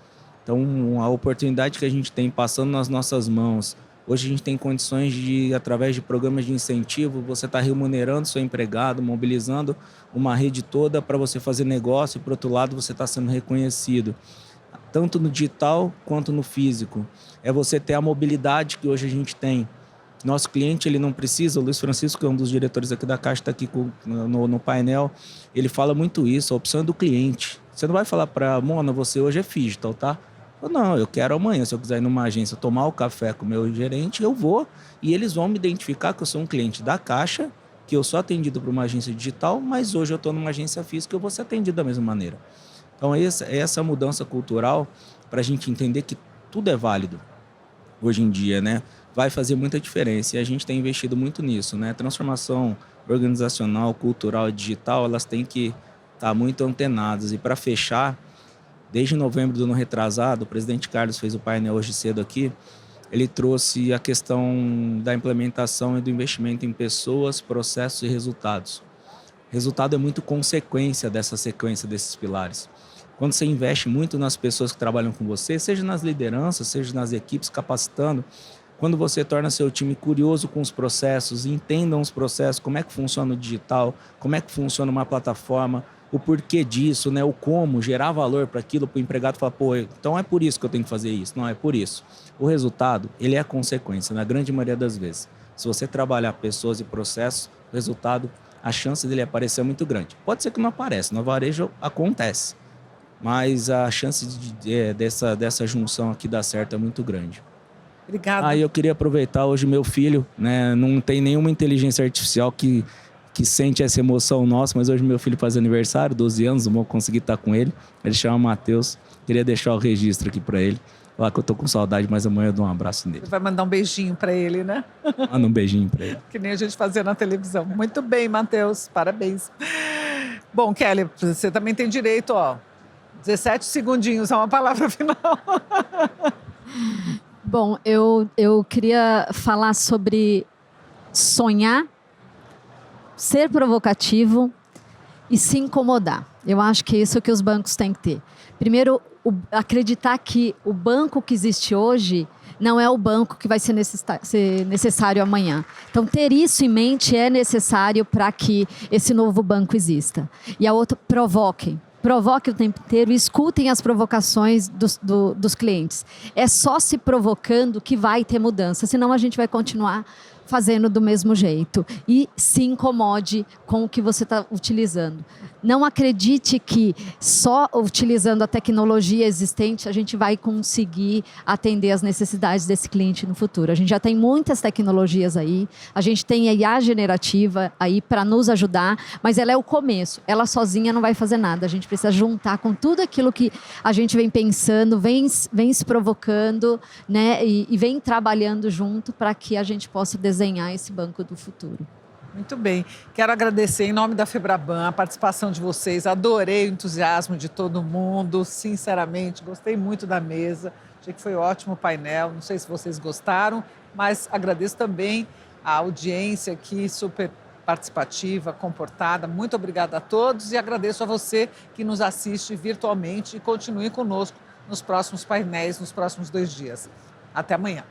Speaker 3: Então, a oportunidade que a gente tem passando nas nossas mãos, hoje a gente tem condições de, através de programas de incentivo, você está remunerando seu empregado, mobilizando uma rede toda para você fazer negócio, e, por outro lado, você está sendo reconhecido, tanto no digital quanto no físico. É você ter a mobilidade que hoje a gente tem. Nosso cliente, ele não precisa, o Luiz Francisco, que é um dos diretores aqui da Caixa, está aqui no painel, ele fala muito isso, a opção é do cliente. Você não vai falar para Mona, você hoje é digital, tá? Não, eu quero amanhã, se eu quiser ir numa agência tomar o café com o meu gerente, eu vou e eles vão me identificar que eu sou um cliente da Caixa, que eu sou atendido por uma agência digital, mas hoje eu estou numa agência física e eu vou ser atendido da mesma maneira. Então, essa mudança cultural, para a gente entender que tudo é válido hoje em dia, né? Vai fazer muita diferença e a gente tem investido muito nisso, né? Transformação organizacional, cultural e digital, elas têm que estar muito antenadas. E para fechar, desde novembro do ano retrasado, o presidente Carlos fez o painel hoje cedo aqui, ele trouxe a questão da implementação e do investimento em pessoas, processos e resultados. Resultado é muito consequência dessa sequência desses pilares. Quando você investe muito nas pessoas que trabalham com você, seja nas lideranças, seja nas equipes, capacitando, quando você torna seu time curioso com os processos, entendam os processos, como é que funciona o digital, como é que funciona uma plataforma, o porquê disso, né? O como, gerar valor para aquilo, para o empregado falar, pô, então é por isso que eu tenho que fazer isso. Não, é por isso. O resultado, ele é a consequência, na grande maioria das vezes. Se você trabalhar pessoas e processos, o resultado, a chance dele aparecer é muito grande. Pode ser que não apareça, no varejo acontece, mas a chance dessa junção aqui dar certo é muito grande.
Speaker 1: Obrigada.
Speaker 3: Aí eu queria aproveitar hoje meu filho, né? Não tem nenhuma inteligência artificial que sente essa emoção nossa, mas hoje meu filho faz aniversário, 12 anos, não vou conseguir estar com ele. Ele chama Matheus. Queria deixar o registro aqui para ele. Falar que eu tô com saudade, mas amanhã eu dou um abraço nele.
Speaker 1: Você vai mandar um beijinho para ele, né?
Speaker 3: Manda um beijinho para ele.
Speaker 1: Que nem a gente fazia na televisão. Muito bem, Matheus. Parabéns. Bom, Kelly, você também tem direito, 17 segundinhos a uma palavra final.
Speaker 5: Bom, eu queria falar sobre sonhar, ser provocativo e se incomodar. Eu acho que é isso que os bancos têm que ter. Primeiro, acreditar que o banco que existe hoje não é o banco que vai ser necessário amanhã. Então, ter isso em mente é necessário para que esse novo banco exista. E a outra, provoquem. Provoquem o tempo inteiro e escutem as provocações dos clientes. É só se provocando que vai ter mudança, senão a gente vai continuar fazendo do mesmo jeito. E se incomode com o que você está utilizando. Não acredite que só utilizando a tecnologia existente a gente vai conseguir atender as necessidades desse cliente no futuro. A gente já tem muitas tecnologias aí, a gente tem a IA generativa aí para nos ajudar, mas ela é o começo. Ela sozinha não vai fazer nada. A gente precisa juntar com tudo aquilo que a gente vem pensando, vem se provocando, né, e vem trabalhando junto para que a gente possa desenhar esse banco do futuro.
Speaker 1: Muito bem. Quero agradecer em nome da Febraban a participação de vocês. Adorei o entusiasmo de todo mundo, sinceramente. Gostei muito da mesa. Achei que foi um ótimo painel. Não sei se vocês gostaram, mas agradeço também a audiência aqui, super participativa, comportada. Muito obrigada a todos e agradeço a você que nos assiste virtualmente e continue conosco nos próximos painéis, nos próximos 2 dias. Até amanhã.